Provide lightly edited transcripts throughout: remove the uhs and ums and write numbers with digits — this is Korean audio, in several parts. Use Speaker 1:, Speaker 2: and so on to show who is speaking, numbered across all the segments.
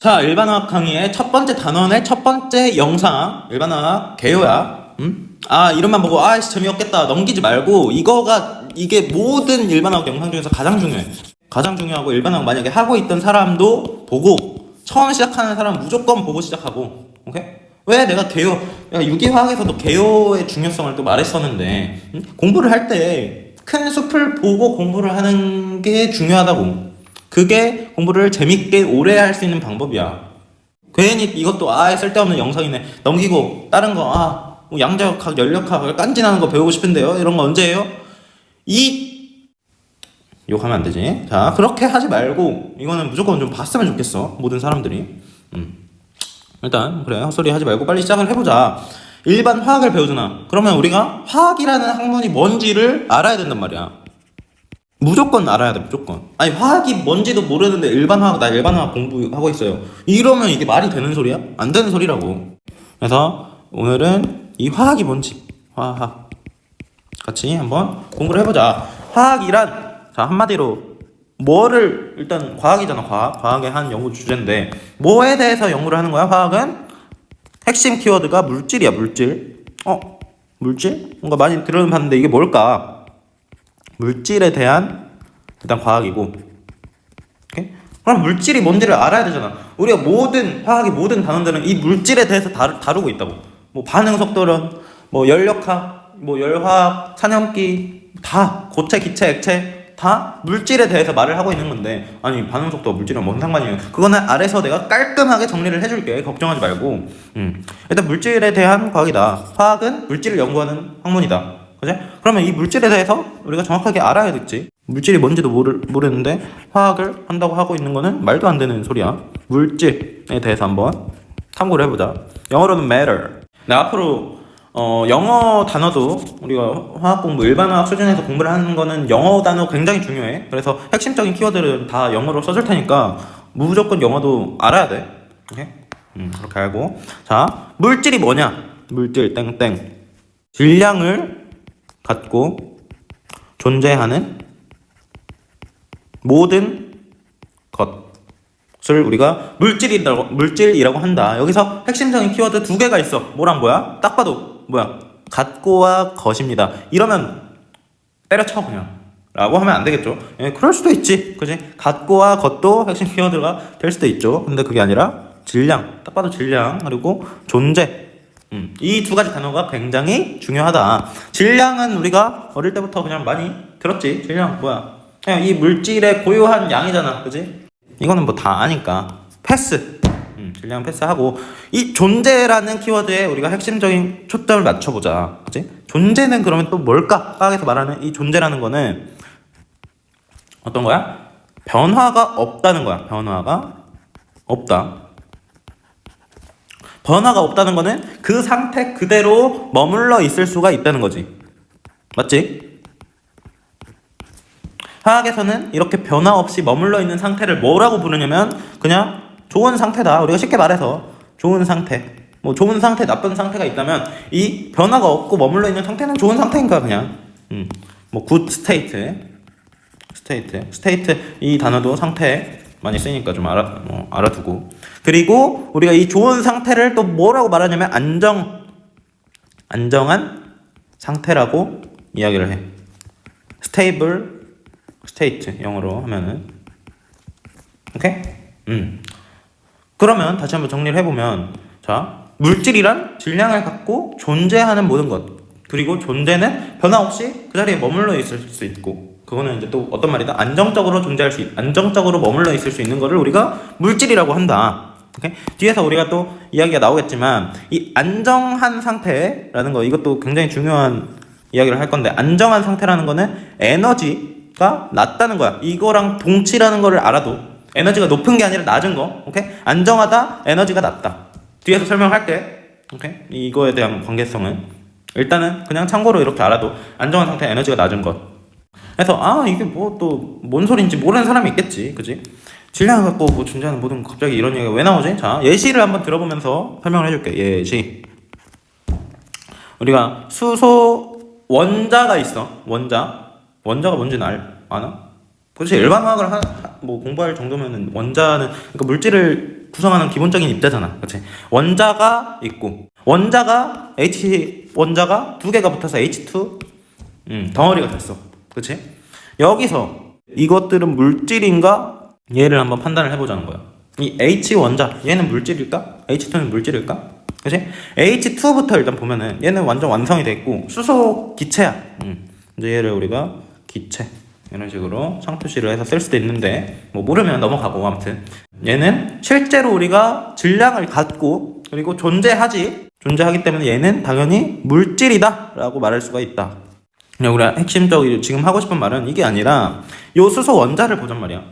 Speaker 1: 자, 일반화학 강의의 첫 번째 단원의 첫 번째 영상, 일반화학 개요야. 이름만 보고 아이씨 재미없겠다 넘기지 말고, 이게 모든 일반화학 영상 중에서 가장 중요해. 가장 중요하고, 일반화학 만약에 하고 있던 사람도 보고, 처음 시작하는 사람 무조건 보고 시작하고. 오케이? 왜 내가 개요, 유기화학에서도 개요의 중요성을 또 말했었는데, 공부를 할 때 큰 숲을 보고 공부를 하는 게 중요하다고. 그게 공부를 재밌게 오래 할 수 있는 방법이야. 괜히 이것도 쓸데없는 영상이네 넘기고, 다른 거 뭐 양자역학, 연력학을 깐지나는 거 배우고 싶은데요, 이런 거 언제예요? 욕하면 안 되지. 자, 그렇게 하지 말고 이거는 무조건 좀 봤으면 좋겠어, 모든 사람들이. 일단 그래, 헛소리 하지 말고 빨리 시작을 해보자. 일반 화학을 배우잖아. 그러면 우리가 화학이라는 학문이 뭔지를 알아야 된단 말이야. 무조건 알아야 돼, 무조건. 아니, 화학이 뭔지도 모르는데 나 일반화학 공부하고 있어요, 이러면 이게 말이 되는 소리야? 안 되는 소리라고. 그래서 오늘은 이 화학이 뭔지, 화학 같이 한번 공부를 해보자. 화학이란, 자, 한마디로 뭐를, 일단 과학이잖아. 과학의 한 연구 주제인데 뭐에 대해서 연구를 하는 거야? 화학은 핵심 키워드가 물질이야, 물질. 물질? 뭔가 많이 들어봤는데 이게 뭘까? 물질에 대한 일단 과학이고. 오케이? 그럼 물질이 뭔지를 알아야 되잖아. 우리가 화학의 모든 단원들은 이 물질에 대해서 다루고 있다고. 뭐 반응 속도론, 뭐 연력학, 뭐 열화학, 산염기, 다 고체, 기체, 액체 다 물질에 대해서 말을 하고 있는 건데, 아니 반응 속도가 물질이랑 뭔 상관이에요? 그거는 아래서 내가 깔끔하게 정리를 해줄게. 걱정하지 말고. 일단 물질에 대한 과학이다. 화학은 물질을 연구하는 학문이다. 그지? 그러면 이 물질에 대해서 우리가 정확하게 알아야 됐지. 물질이 뭔지도 모르는데 화학을 한다고 하고 있는 거는 말도 안 되는 소리야. 물질에 대해서 한번 탐구를 해보자. 영어로는 matter. 앞으로 영어 단어도 우리가 화학 공부, 일반화학 수준에서 공부를 하는 거는 영어 단어 굉장히 중요해. 그래서 핵심적인 키워드를 다 영어로 써줄 테니까 무조건 영어도 알아야 돼. 오케이? 그렇게 알고. 자, 물질이 뭐냐? 물질 땡땡. 질량을 갖고 존재하는 모든 것을 우리가 물질이라고 한다. 여기서 핵심적인 키워드 두 개가 있어. 뭐랑 뭐야? 딱 봐도 뭐야? 갖고와 것입니다. 이러면 때려쳐 그냥 라고 하면 안 되겠죠. 그럴 수도 있지, 그지? 갖고와 것도 핵심 키워드가 될 수도 있죠. 근데 그게 아니라 질량, 딱 봐도 질량, 그리고 존재, 이 두 가지 단어가 굉장히 중요하다. 질량은 우리가 어릴 때부터 그냥 많이 들었지. 질량 뭐야? 그냥 이 물질의 고유한 양이잖아, 그지? 이거는 뭐 다 아니까 패스. 질량 패스하고, 이 존재라는 키워드에 우리가 핵심적인 초점을 맞춰보자. 그치? 존재는 그러면 또 뭘까? 화학에서 말하는 이 존재라는 거는 어떤 거야? 변화가 없다는 거야. 변화가 없다. 변화가 없다는 거는 그 상태 그대로 머물러 있을 수가 있다는 거지. 맞지? 화학에서는 이렇게 변화 없이 머물러 있는 상태를 뭐라고 부르냐면 그냥 좋은 상태다. 우리가 쉽게 말해서 좋은 상태, 뭐 좋은 상태, 나쁜 상태가 있다면 이 변화가 없고 머물러 있는 상태는 좋은 상태인가 그냥. 뭐 good state 이 단어도 상태 많이 쓰니까 좀 알아두고. 그리고 우리가 이 좋은 상태를 또 뭐라고 말하냐면 안정한 상태라고 이야기를 해. stable state 영어로 하면은. 오케이? 그러면 다시 한번 정리를 해보면, 자, 물질이란 질량을 갖고 존재하는 모든 것, 그리고 존재는 변화 없이 그 자리에 머물러 있을 수 있고, 그거는 이제 또 어떤 말이다? 안정적으로 머물러 있을 수 있는 거를 우리가 물질이라고 한다. 오케이? 뒤에서 우리가 또 이야기가 나오겠지만, 이 안정한 상태라는 거, 이것도 굉장히 중요한 이야기를 할 건데, 안정한 상태라는 거는 에너지가 낮다는 거야. 이거랑 동치라는 거를 알아도, 에너지가 높은 게 아니라 낮은 거. 오케이? 안정하다, 에너지가 낮다. 뒤에서 설명할게. 오케이? 이거에 대한 관계성은 일단은 그냥 참고로 이렇게 알아도, 안정한 상태, 에너지가 낮은 것. 그래서 이게 뭐 또 뭔 소린지 모르는 사람이 있겠지, 그지? 질량을 갖고 뭐 존재하는 모든, 갑자기 이런 얘기가 왜 나오지? 자, 예시를 한번 들어보면서 설명을 해줄게. 예시. 우리가 수소 원자가 있어. 원자가 뭔지는 아나? 그렇지. 일반 화학을 뭐 공부할 정도면은 원자는, 그러니까 물질을 구성하는 기본적인 입자잖아. 그치? 원자가 있고, 원자가 두 개가 붙어서 H2 덩어리가 됐어. 그치? 여기서 이것들은 물질인가? 얘를 한번 판단을 해보자는 거야. 이 H 원자, 얘는 물질일까? H2는 물질일까? 그치? H2부터 일단 보면은 얘는 완전 완성이 돼 있고 수소 기체야. 이제 얘를 우리가 기체 이런 식으로 상표시를 해서 쓸 수도 있는데 뭐 모르면 넘어가고, 아무튼 얘는 실제로 우리가 질량을 갖고 그리고 존재하기 때문에 얘는 당연히 물질이다 라고 말할 수가 있다. 그냥 우리가 핵심적으로 지금 하고 싶은 말은 이게 아니라 요 수소 원자를 보잔 말이야.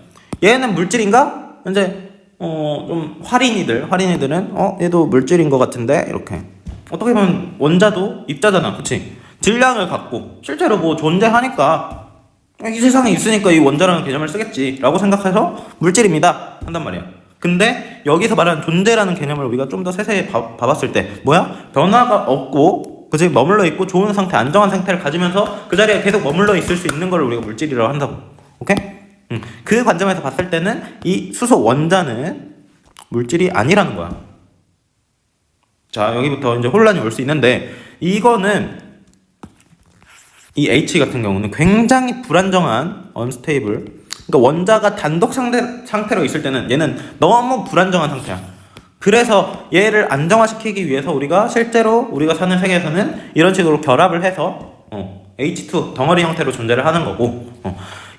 Speaker 1: 얘는 물질인가? 이제 좀 활인이들은 얘도 물질인 것 같은데, 이렇게 어떻게 보면 원자도 입자잖아. 그치? 질량을 갖고 실제로 뭐 존재하니까 이 세상에 있으니까 이 원자라는 개념을 쓰겠지 라고 생각해서 물질입니다 한단 말이야. 근데 여기서 말하는 존재라는 개념을 우리가 좀 더 세세히 봐봤을 때 뭐야? 변화가 없고 그치? 머물러 있고 좋은 상태, 안정한 상태를 가지면서 그 자리에 계속 머물러 있을 수 있는 걸 우리가 물질이라고 한다고. 오케이? 그 관점에서 봤을 때는 이 수소 원자는 물질이 아니라는 거야. 자, 여기부터 이제 혼란이 올 수 있는데, 이거는 이 H 같은 경우는 굉장히 불안정한 unstable, 그러니까 원자가 단독 상태로 있을 때는 얘는 너무 불안정한 상태야. 그래서 얘를 안정화시키기 위해서 우리가 실제로 우리가 사는 세계에서는 이런 식으로 결합을 해서 H2 덩어리 형태로 존재를 하는 거고,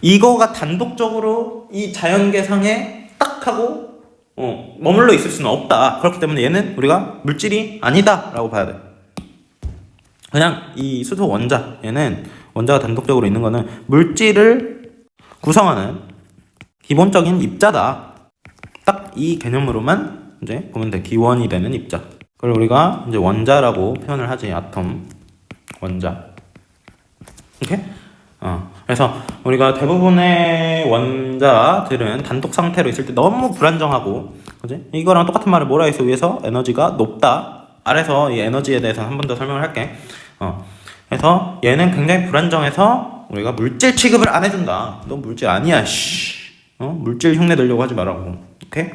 Speaker 1: 이거가 단독적으로 이 자연계상에 딱 하고 머물러 있을 수는 없다. 그렇기 때문에 얘는 우리가 물질이 아니다 라고 봐야 돼. 그냥 이 수소 원자, 얘는 원자가 단독적으로 있는 거는 물질을 구성하는 기본적인 입자다. 딱 이 개념으로만 이제 보면 돼. 기원이 되는 입자. 그걸 우리가 이제 원자라고 표현을 하지. 아톰, 원자. 오케이? 그래서 우리가 대부분의 원자들은 단독 상태로 있을 때 너무 불안정하고, 그지? 이거랑 똑같은 말을 뭐라 했어? 위에서 에너지가 높다. 아래서 이 에너지에 대해서는 한 번 더 설명을 할게. 그래서 얘는 굉장히 불안정해서 우리가 물질 취급을 안 해준다. 너 물질 아니야, 물질 흉내 내려고 하지 말라고. 오케이?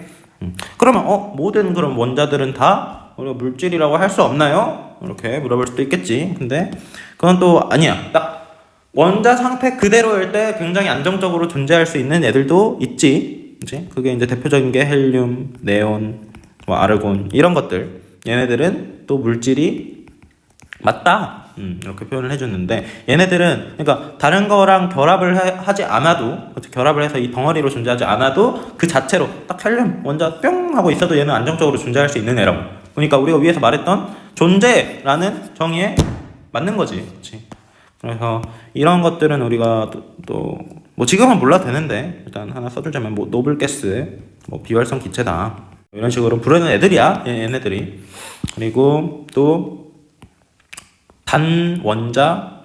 Speaker 1: 그러면 모든 그런 원자들은 다 우리가 물질이라고 할 수 없나요? 이렇게 물어볼 수도 있겠지. 근데 그건 또 아니야. 딱 원자 상태 그대로일 때 굉장히 안정적으로 존재할 수 있는 애들도 있지. 그치? 그게 이제 대표적인 게 헬륨, 네온, 뭐 아르곤 이런 것들. 얘네들은 또 물질이 맞다. 이렇게 표현을 해줬는데, 얘네들은 그러니까 다른 거랑 결합을 하지 않아도, 결합을 해서 이 덩어리로 존재하지 않아도 그 자체로 딱 헬륨 원자 뿅 하고 있어도 얘는 안정적으로 존재할 수 있는 애라고. 그러니까 우리가 위에서 말했던 존재라는 정의에 맞는 거지. 그치? 그래서 이런 것들은 우리가 또 뭐 지금은 몰라도 되는데 일단 하나 써주자면 뭐 노블가스, 뭐 비활성 기체다 이런 식으로 부르는 애들이야. 얘네들이. 그리고 또 단원자,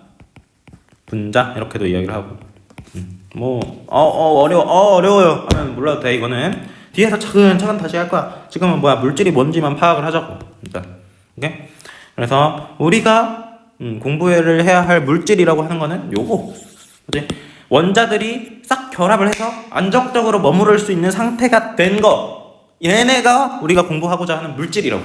Speaker 1: 분자 이렇게도 이야기를 하고, 뭐 어려워요 하면 몰라도 돼. 이거는 뒤에서 차근차근 다시 할 거야. 지금은 뭐야, 물질이 뭔지만 파악을 하자고 일단. 오케이? 그래서 우리가 공부를 해야 할 물질이라고 하는 거는 요거. 그치? 원자들이 싹 결합을 해서 안정적으로 머무를 수 있는 상태가 된 거, 얘네가 우리가 공부하고자 하는 물질이라고.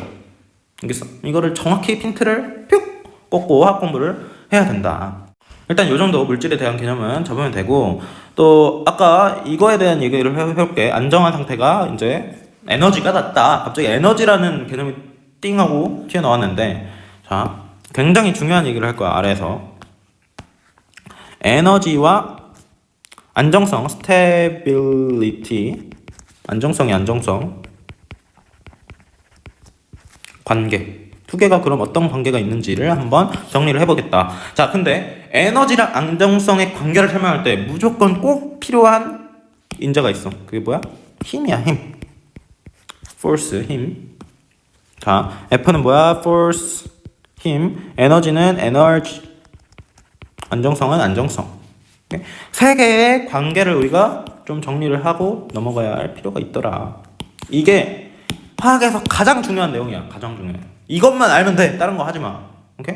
Speaker 1: 알겠어? 이거를 정확히 핀트를 뿅 꽂고 화학 공부를 해야 된다. 일단 요 정도 물질에 대한 개념은 잡으면 되고, 또 아까 이거에 대한 얘기를 해볼게. 안정한 상태가 이제 에너지가 낮다. 갑자기 에너지라는 개념이 띵하고 튀어나왔는데, 자, 굉장히 중요한 얘기를 할 거야. 아래에서 에너지와 안정성, stability, 안정성이 안정성 관계, 두 개가 그럼 어떤 관계가 있는지를 한번 정리를 해보겠다. 자, 근데 에너지랑 안정성의 관계를 설명할 때 무조건 꼭 필요한 인자가 있어. 그게 뭐야? 힘이야, 힘. force, 힘. 자, F는 뭐야? force, 힘. 에너지는 energy, 안정성은 안정성. 세 개의 관계를 우리가 좀 정리를 하고 넘어가야 할 필요가 있더라. 이게 화학에서 가장 중요한 내용이야. 가장 중요해. 이것만 알면 돼. 다른 거 하지 마. 오케이?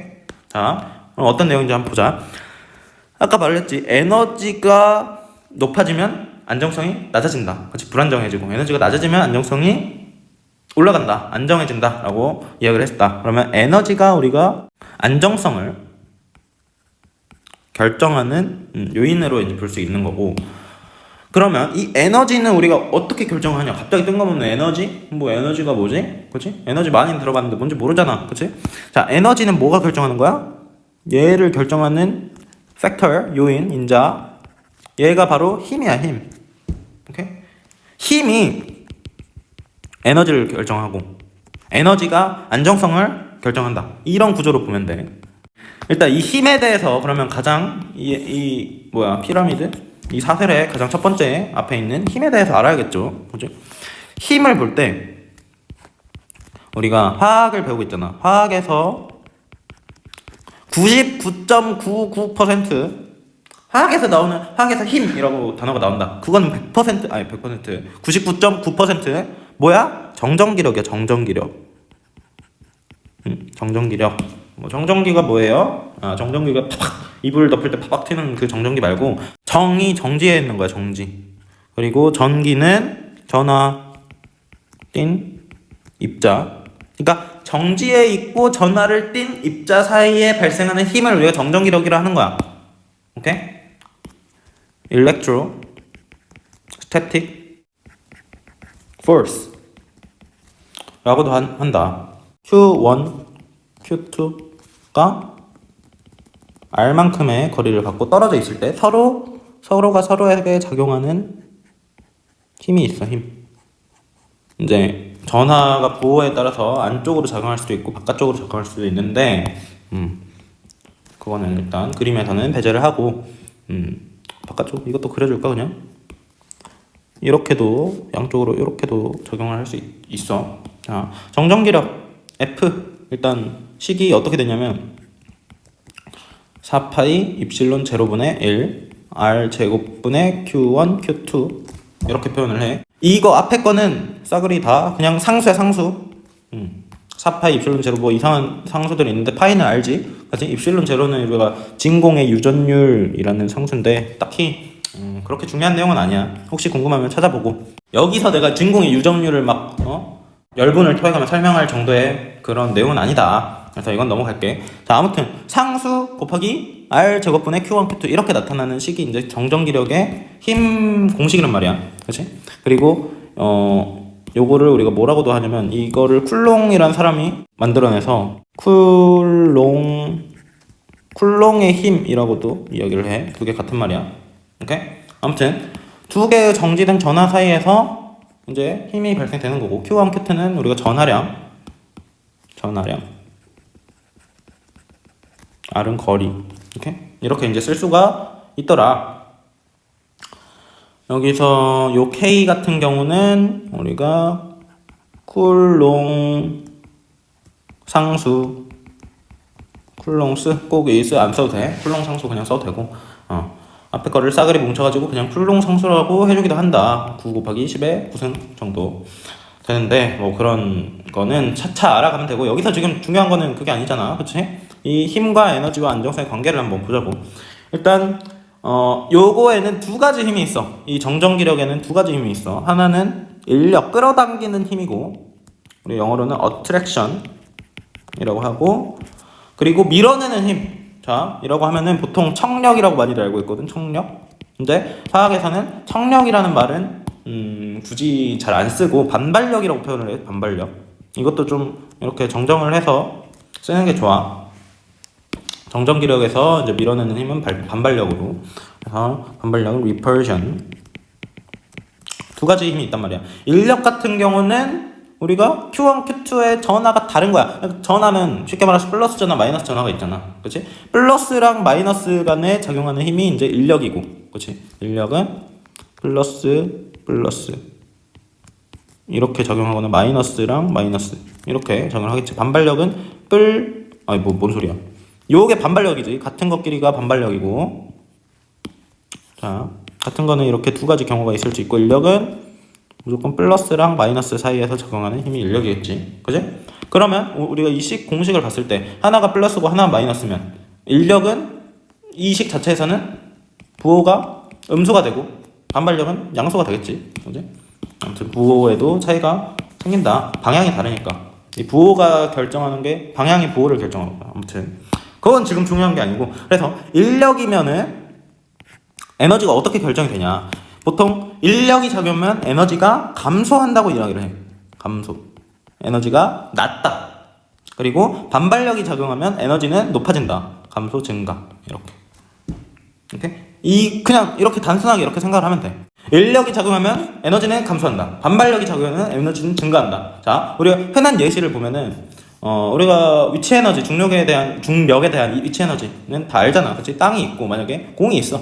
Speaker 1: 자, 그럼 어떤 내용인지 한번 보자. 아까 말했지. 에너지가 높아지면 안정성이 낮아진다. 그렇지? 불안정해지고. 에너지가 낮아지면 안정성이 올라간다, 안정해진다 라고 이야기를 했다. 그러면 에너지가 우리가 안정성을 결정하는 요인으로 이제 볼 수 있는 거고, 그러면 이 에너지는 우리가 어떻게 결정하냐? 갑자기 뜬금없는 에너지? 뭐 에너지가 뭐지? 그치? 에너지 많이 들어봤는데 뭔지 모르잖아. 그치? 자, 에너지는 뭐가 결정하는 거야? 얘를 결정하는 팩터, 요인, 인자. 얘가 바로 힘이야, 힘. 오케이? 힘이 에너지를 결정하고 에너지가 안정성을 결정한다. 이런 구조로 보면 돼. 일단 이 힘에 대해서 그러면 가장 이 피라미드? 이 사슬의 가장 첫 번째 앞에 있는 힘에 대해서 알아야겠죠. 그죠? 힘을 볼 때 우리가 화학을 배우고 있잖아. 화학에서 99.99% 화학에서 힘이라고 단어가 나온다. 그건 99.9% 뭐야? 정전기력이야, 정전기력. 정전기력. 뭐 정전기가 뭐예요? 정전기가 팍팍 이불 덮을 때 팍팍 튀는 그 정전기 말고 정이 정지해 있는 거야, 정지. 그리고 전기는 전화, 띤, 입자. 그러니까 정지해 있고 전화를 띤 입자 사이에 발생하는 힘을 우리가 정전기력이라 하는 거야. 오케이? Electro, static, force 라고도 한다. Q1, Q2가 R만큼의 거리를 갖고 떨어져 있을 때 서로가 서로에게 작용하는 힘이 있어, 힘. 이제 전하가 부호에 따라서 안쪽으로 작용할 수도 있고 바깥쪽으로 작용할 수도 있는데 그거는 일단 그림에서는 배제를 하고 바깥쪽 이것도 그려줄까 그냥? 이렇게도 양쪽으로 이렇게도 적용을 할 수 있어. 자, 정전기력 F 일단 식이 어떻게 되냐면 4파이 입실론 제로분의 1 R 제곱분의 Q1 Q2 이렇게 표현을 해. 이거 앞에 거는 싸그리 다 그냥 상수야, 상수. 4파이 입실론 제로 뭐 이상한 상수들이 있는데 파이는 알지? 그치? 입실론 제로는 우리가 진공의 유전율이라는 상수인데 딱히 그렇게 중요한 내용은 아니야. 혹시 궁금하면 찾아보고. 여기서 내가 진공의 유전율을 막 열분을 토해가며 설명할 정도의 그런 내용은 아니다. 그래서 이건 넘어갈게. 자, 아무튼 상수 곱하기 R 제곱분의 Q1, Q2 이렇게 나타나는 식이 이제 정전기력의 힘 공식이란 말이야. 그치? 그리고 요거를 우리가 뭐라고도 하냐면 이거를 쿨롱이란 사람이 만들어내서 쿨롱의 힘이라고도 이야기를 해. 두 개 같은 말이야. 오케이? 아무튼 두 개의 정지된 전하 사이에서 이제 힘이 발생되는 거고 Q1, Q2는 우리가 전하량 R은 거리. 이렇게 이제 쓸 수가 있더라. 여기서 요 K 같은 경우는 우리가 쿨롱 상수 쿨롱스 꼭 이 스 안 써도 돼. 쿨롱 상수 그냥 써도 되고 앞에 거를 싸그리 뭉쳐가지고 그냥 쿨롱 상수라고 해주기도 한다. 9 곱하기 10의 9승 정도 되는데 뭐 그런 거는 차차 알아가면 되고 여기서 지금 중요한 거는 그게 아니잖아. 그치? 이 힘과 에너지와 안정성의 관계를 한번 보자고. 일단 요거에는 두 가지 힘이 있어. 이 정전기력에는 두 가지 힘이 있어. 하나는 인력, 끌어당기는 힘이고 우리 영어로는 attraction 이라고 하고, 그리고 밀어내는 힘. 자, 이라고 하면은 보통 청력이라고 많이들 알고 있거든. 청력. 근데 화학에서는 청력이라는 말은 굳이 잘 안 쓰고 반발력이라고 표현을 해. 반발력. 이것도 좀 이렇게 정정을 해서 쓰는 게 좋아. 정전기력에서 이제 밀어내는 힘은 반발력으로. 그래서 반발력은 repulsion. 두 가지 힘이 있단 말이야. 인력 같은 경우는 우리가 Q1, Q2의 전하가 다른 거야. 전하는 쉽게 말해서 플러스 전하, 마이너스 전하가 있잖아. 그치? 플러스랑 마이너스 간에 작용하는 힘이 이제 인력이고. 그치? 인력은 플러스 이렇게 적용하거나 마이너스랑 마이너스 이렇게 적용을 하겠지. 반발력은 뭔 소리야. 요게 반발력이지. 같은 것끼리가 반발력이고. 자, 같은 거는 이렇게 두 가지 경우가 있을 수 있고, 인력은 무조건 플러스랑 마이너스 사이에서 적용하는 힘이 인력이겠지. 그지? 그러면 우리가 이 식 공식을 봤을 때 하나가 플러스고 하나가 마이너스면 인력은 이 식 자체에서는 부호가 음수가 되고 반발력은 양수가 되겠지. 그지? 아무튼 부호에도 차이가 생긴다. 방향이 다르니까. 이 부호가 결정하는 게 방향이 부호를 결정하는 거야. 아무튼 그건 지금 중요한 게 아니고, 그래서 인력이면은 에너지가 어떻게 결정이 되냐. 보통 인력이 작용하면 에너지가 감소한다고 이야기를 해. 감소. 에너지가 낮다. 그리고 반발력이 작용하면 에너지는 높아진다. 감소, 증가. 이렇게. 그냥 이렇게 단순하게 이렇게 생각을 하면 돼. 인력이 작용하면 에너지는 감소한다. 반발력이 작용하면 에너지는 증가한다. 자, 우리가 흔한 예시를 보면은 우리가 위치 에너지, 중력에 대한 위치 에너지는 다 알잖아. 그치? 땅이 있고 만약에 공이 있어.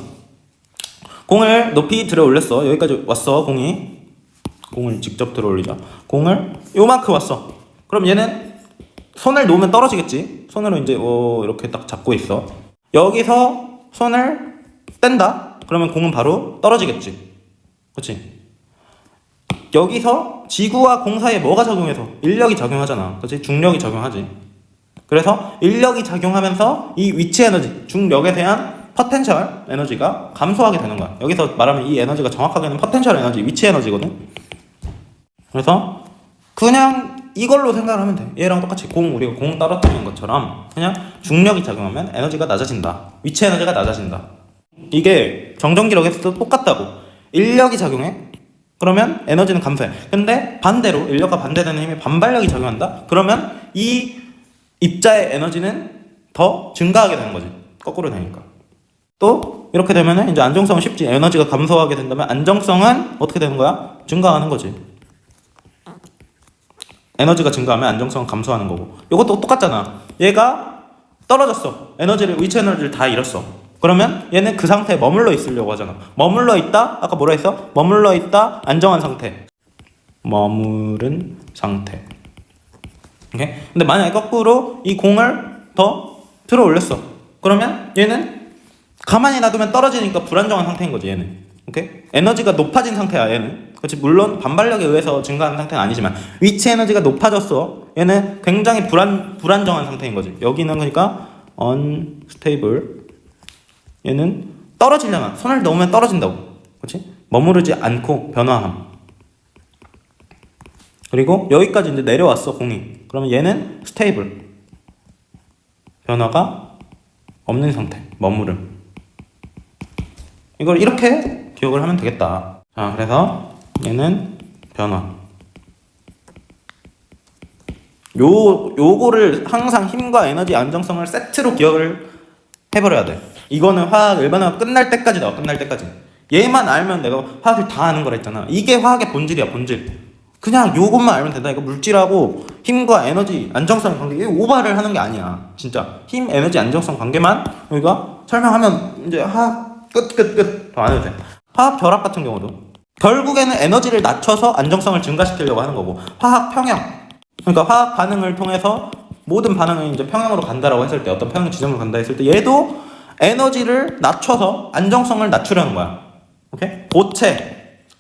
Speaker 1: 공을 높이 들어 올렸어. 여기까지 왔어. 공을 직접 들어 올리자. 공을 요만큼 왔어. 그럼 얘는 손을 놓으면 떨어지겠지. 손으로 이제 이렇게 딱 잡고 있어. 여기서 손을 뗀다. 그러면 공은 바로 떨어지겠지. 그치? 여기서 지구와 공 사이에 뭐가 작용해서? 인력이 작용하잖아. 그치? 중력이 작용하지. 그래서 인력이 작용하면서 이 위치 에너지, 중력에 대한 포텐셜 에너지가 감소하게 되는 거야. 여기서 말하면 이 에너지가 정확하게는 포텐셜 에너지, 위치 에너지거든. 그래서 그냥 이걸로 생각을 하면 돼. 얘랑 똑같이 우리가 공 떨어뜨리는 것처럼 그냥 중력이 작용하면 에너지가 낮아진다. 위치 에너지가 낮아진다. 이게 정전기력에서도 똑같다고. 인력이 작용해. 그러면 에너지는 감소해. 근데 반대로 인력과 반대되는 힘이 반발력이 작용한다. 그러면 이 입자의 에너지는 더 증가하게 되는 거지. 거꾸로 되니까. 또 이렇게 되면은 이제 안정성은 쉽지. 에너지가 감소하게 된다면 안정성은 어떻게 되는 거야? 증가하는 거지. 에너지가 증가하면 안정성은 감소하는 거고. 이것도 똑같잖아. 얘가 떨어졌어. 위치 에너지를 다 잃었어. 그러면 얘는 그 상태에 머물러 있으려고 하잖아. 머물러 있다? 아까 뭐라 했어? 머물러 있다, 안정한 상태. 머무른 상태. 오케이? 근데 만약에 거꾸로 이 공을 더 들어 올렸어. 그러면 얘는 가만히 놔두면 떨어지니까 불안정한 상태인 거지, 얘는. 오케이? 에너지가 높아진 상태야, 얘는. 그렇지? 물론 반발력에 의해서 증가하는 상태는 아니지만 위치 에너지가 높아졌어. 얘는 굉장히 불안정한 상태인 거지. 여기는 그러니까 unstable. 얘는 떨어지려나. 손을 넣으면 떨어진다고. 그렇지? 머무르지 않고 변화함. 그리고 여기까지 이제 내려왔어, 공이. 그러면 얘는 stable. 변화가 없는 상태. 머무름. 이걸 이렇게 기억을 하면 되겠다. 자, 그래서 얘는 변화. 요거를 항상 힘과 에너지 안정성을 세트로 기억을 해버려야 돼. 이거는 일반화학 끝날 때까지 나와. 끝날 때까지. 얘만 알면 내가 화학을 다 아는 거라 했잖아. 이게 화학의 본질이야. 본질. 그냥 요것만 알면 된다. 이거 물질하고 힘과 에너지 안정성 관계, 이게 오바를 하는 게 아니야. 진짜 힘, 에너지, 안정성 관계만 우리가 설명하면 이제 화학 끝 더 안 해도 돼. 화학 결합 같은 경우도 결국에는 에너지를 낮춰서 안정성을 증가시키려고 하는 거고, 화학 평형, 그러니까 화학 반응을 통해서 모든 반응은 이제 평형으로 간다라고 했을 때, 어떤 평형 지점으로 간다 했을 때 얘도 에너지를 낮춰서 안정성을 낮추려는 거야. 오케이?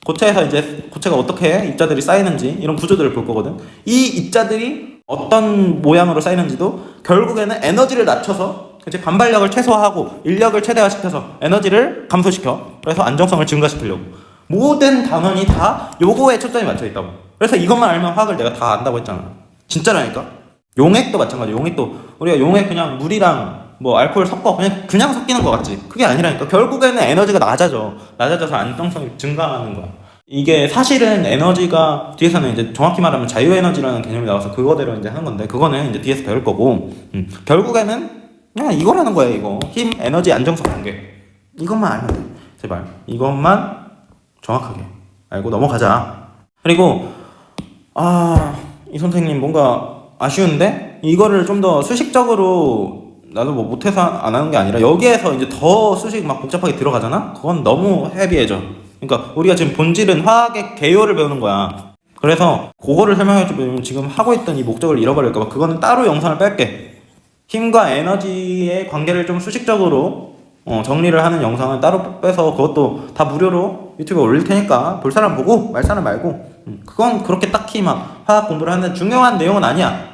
Speaker 1: 고체에서 이제 고체가 어떻게 입자들이 쌓이는지 이런 구조들을 볼 거거든. 이 입자들이 어떤 모양으로 쌓이는지도 결국에는 에너지를 낮춰서 이제 반발력을 최소화하고 인력을 최대화시켜서 에너지를 감소시켜. 그래서 안정성을 증가시키려고. 모든 단원이 다 요거에 초점이 맞춰 있다고. 그래서 이것만 알면 화학을 내가 다 안다고 했잖아. 진짜라니까. 용액도 마찬가지. 용액도 우리가 용액 그냥 물이랑 뭐 알코올 섞어 그냥 섞이는 것 같지. 그게 아니라니까. 결국에는 에너지가 낮아져서 안정성이 증가하는 거야. 이게 사실은 에너지가 뒤에서는 이제 정확히 말하면 자유에너지라는 개념이 나와서 그거대로 이제 하는 건데, 그거는 이제 뒤에서 배울 거고, 결국에는 그냥 이거라는 거야. 이거 힘, 에너지, 안정성 관계. 이것만 알면 돼. 제발 이것만 정확하게 알고 넘어가자. 그리고 이 선생님 뭔가 아쉬운데, 이거를 좀 더 수식적으로 나도 뭐 못해서 안 하는 게 아니라 여기에서 이제 더 수식 막 복잡하게 들어가잖아? 그건 너무 헤비해져. 그러니까 우리가 지금 본질은 화학의 개요를 배우는 거야. 그래서 그거를 설명해주면 지금 하고 있던 이 목적을 잃어버릴까봐 그거는 따로 영상을 뺄게. 힘과 에너지의 관계를 좀 수식적으로 정리를 하는 영상을 따로 빼서 그것도 다 무료로 유튜브에 올릴 테니까 볼 사람 보고 말 사람 말고. 그건 그렇게 딱히 막 화학 공부를 하는 중요한 내용은 아니야.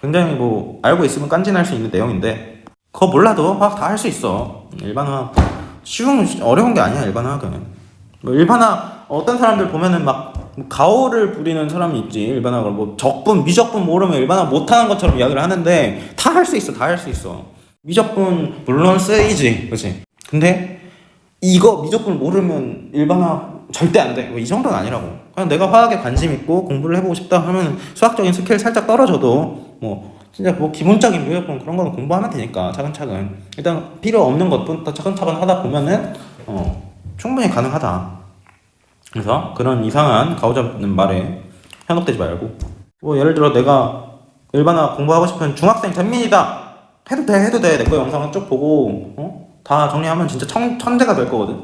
Speaker 1: 굉장히 뭐 알고 있으면 깐진할 수 있는 내용인데, 그거 몰라도 화학 다 할 수 있어. 일반 화학 어려운 게 아니야. 일반 화학은 뭐 일반 화학 어떤 사람들 보면은 막뭐 가오를 부리는 사람이 있지. 일반화를 뭐 적분, 미적분 모르면 일반화 못하는 것처럼 이야기를 하는데 다 할 수 있어, 다 할 수 있어. 미적분 물론 쓰이지, 그렇지? 근데 이거 미적분 모르면 일반화 절대 안 돼. 이 정도는 아니라고. 그냥 내가 화학에 관심 있고 공부를 해보고 싶다 하면 수학적인 스킬 살짝 떨어져도 뭐 진짜 뭐 기본적인 미적분 그런 거는 공부하면 되니까 차근차근. 일단 필요 없는 것부터 차근차근 하다 보면은 충분히 가능하다. 그래서 그런 이상한 가오잡는 말에 현혹되지 말고, 뭐 예를 들어 내가 일반화 공부하고 싶은 중학생 전민이다 해도 돼. 내 거 영상을 쭉 보고 다 정리하면 진짜 천재가 될 거거든.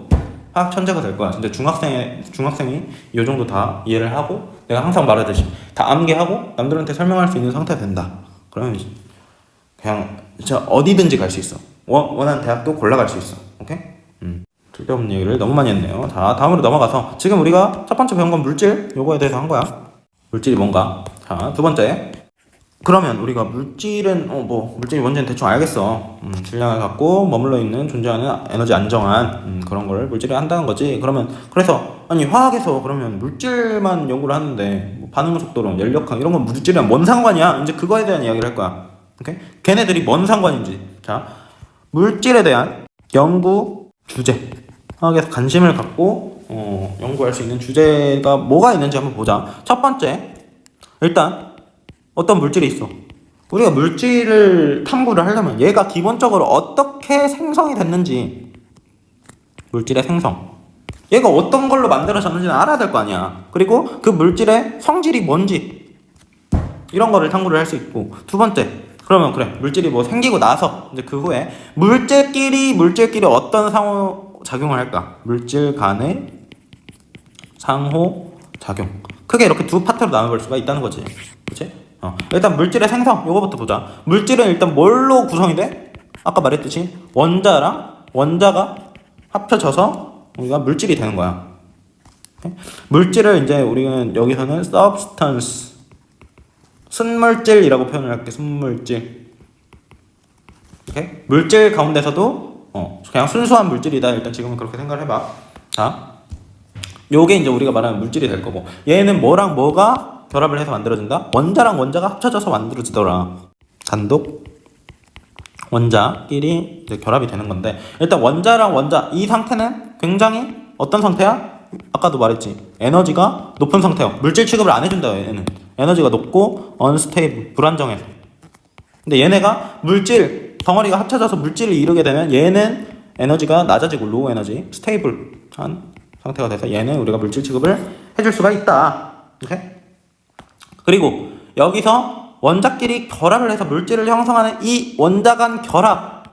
Speaker 1: 화학 천재가 될 거야. 진짜 중학생이 이 정도 다 이해를 하고, 내가 항상 말하듯이 다 암기하고 남들한테 설명할 수 있는 상태가 된다. 그러면 그냥 진짜 어디든지 갈 수 있어. 원하는 대학도 골라갈 수 있어. 오케이? 쓸데없는 얘기를 너무 많이 했네요. 자, 다음으로 넘어가서 지금 우리가 첫 번째 배운 건 물질, 요거에 대해서 한 거야. 물질이 뭔가. 자, 두 번째. 그러면 우리가 물질은 물질이 뭔지는 대충 알겠어. 질량을 갖고 머물러 있는 존재하는 에너지 안정한 그런 거를 물질이 한다는 거지. 그래서 아니 화학에서 그러면 물질만 연구를 하는데 뭐 반응 속도론, 연력항 이런 건 물질이랑 뭔 상관이야? 이제 그거에 대한 이야기를 할 거야. 오케이? 걔네들이 뭔 상관인지. 자, 물질에 대한 연구 주제. 화학에서 관심을 갖고 연구할 수 있는 주제가 뭐가 있는지 한번 보자. 첫 번째, 일단 어떤 물질이 있어. 우리가 물질을 탐구를 하려면 얘가 기본적으로 어떻게 생성이 됐는지, 물질의 생성, 얘가 어떤 걸로 만들어졌는지는 알아야 될 거 아니야. 그리고 그 물질의 성질이 뭔지, 이런 거를 탐구를 할 수 있고. 두 번째, 그러면 그래, 물질이 뭐 생기고 나서 이제 그 후에 물질끼리 어떤 상호작용을 할까? 물질 간의 상호작용. 크게 이렇게 두 파트로 나눠볼 수가 있다는 거지. 그치? 일단 물질의 생성, 요거부터 보자. 물질은 일단 뭘로 구성이 돼? 아까 말했듯이 원자랑 원자가 합쳐져서 우리가 물질이 되는 거야. 오케이? 물질을 이제 우리는 여기서는 substance, 순물질이라고 표현을 할게. 순물질. 오케이? 물질 가운데서도 그냥 순수한 물질이다. 일단 지금은 그렇게 생각을 해봐. 자, 요게 이제 우리가 말하는 물질이 될 거고, 얘는 뭐랑 뭐가 결합을 해서 만들어진다? 원자랑 원자가 합쳐져서 만들어지더라. 단독 원자끼리 이제 결합이 되는 건데, 일단 원자랑 원자 이 상태는 굉장히 어떤 상태야? 아까도 말했지. 에너지가 높은 상태야. 물질 취급을 안 해준다. 얘는 에너지가 높고 unstable, 불안정해서. 근데 얘네가 물질 덩어리가 합쳐져서 물질을 이루게 되면 얘는 에너지가 낮아지고 로우 에너지, 스테이블한 상태가 돼서 얘는 우리가 물질 취급을 해줄 수가 있다. 오케이? 그리고 여기서 원자끼리 결합을 해서 물질을 형성하는 이 원자 간 결합,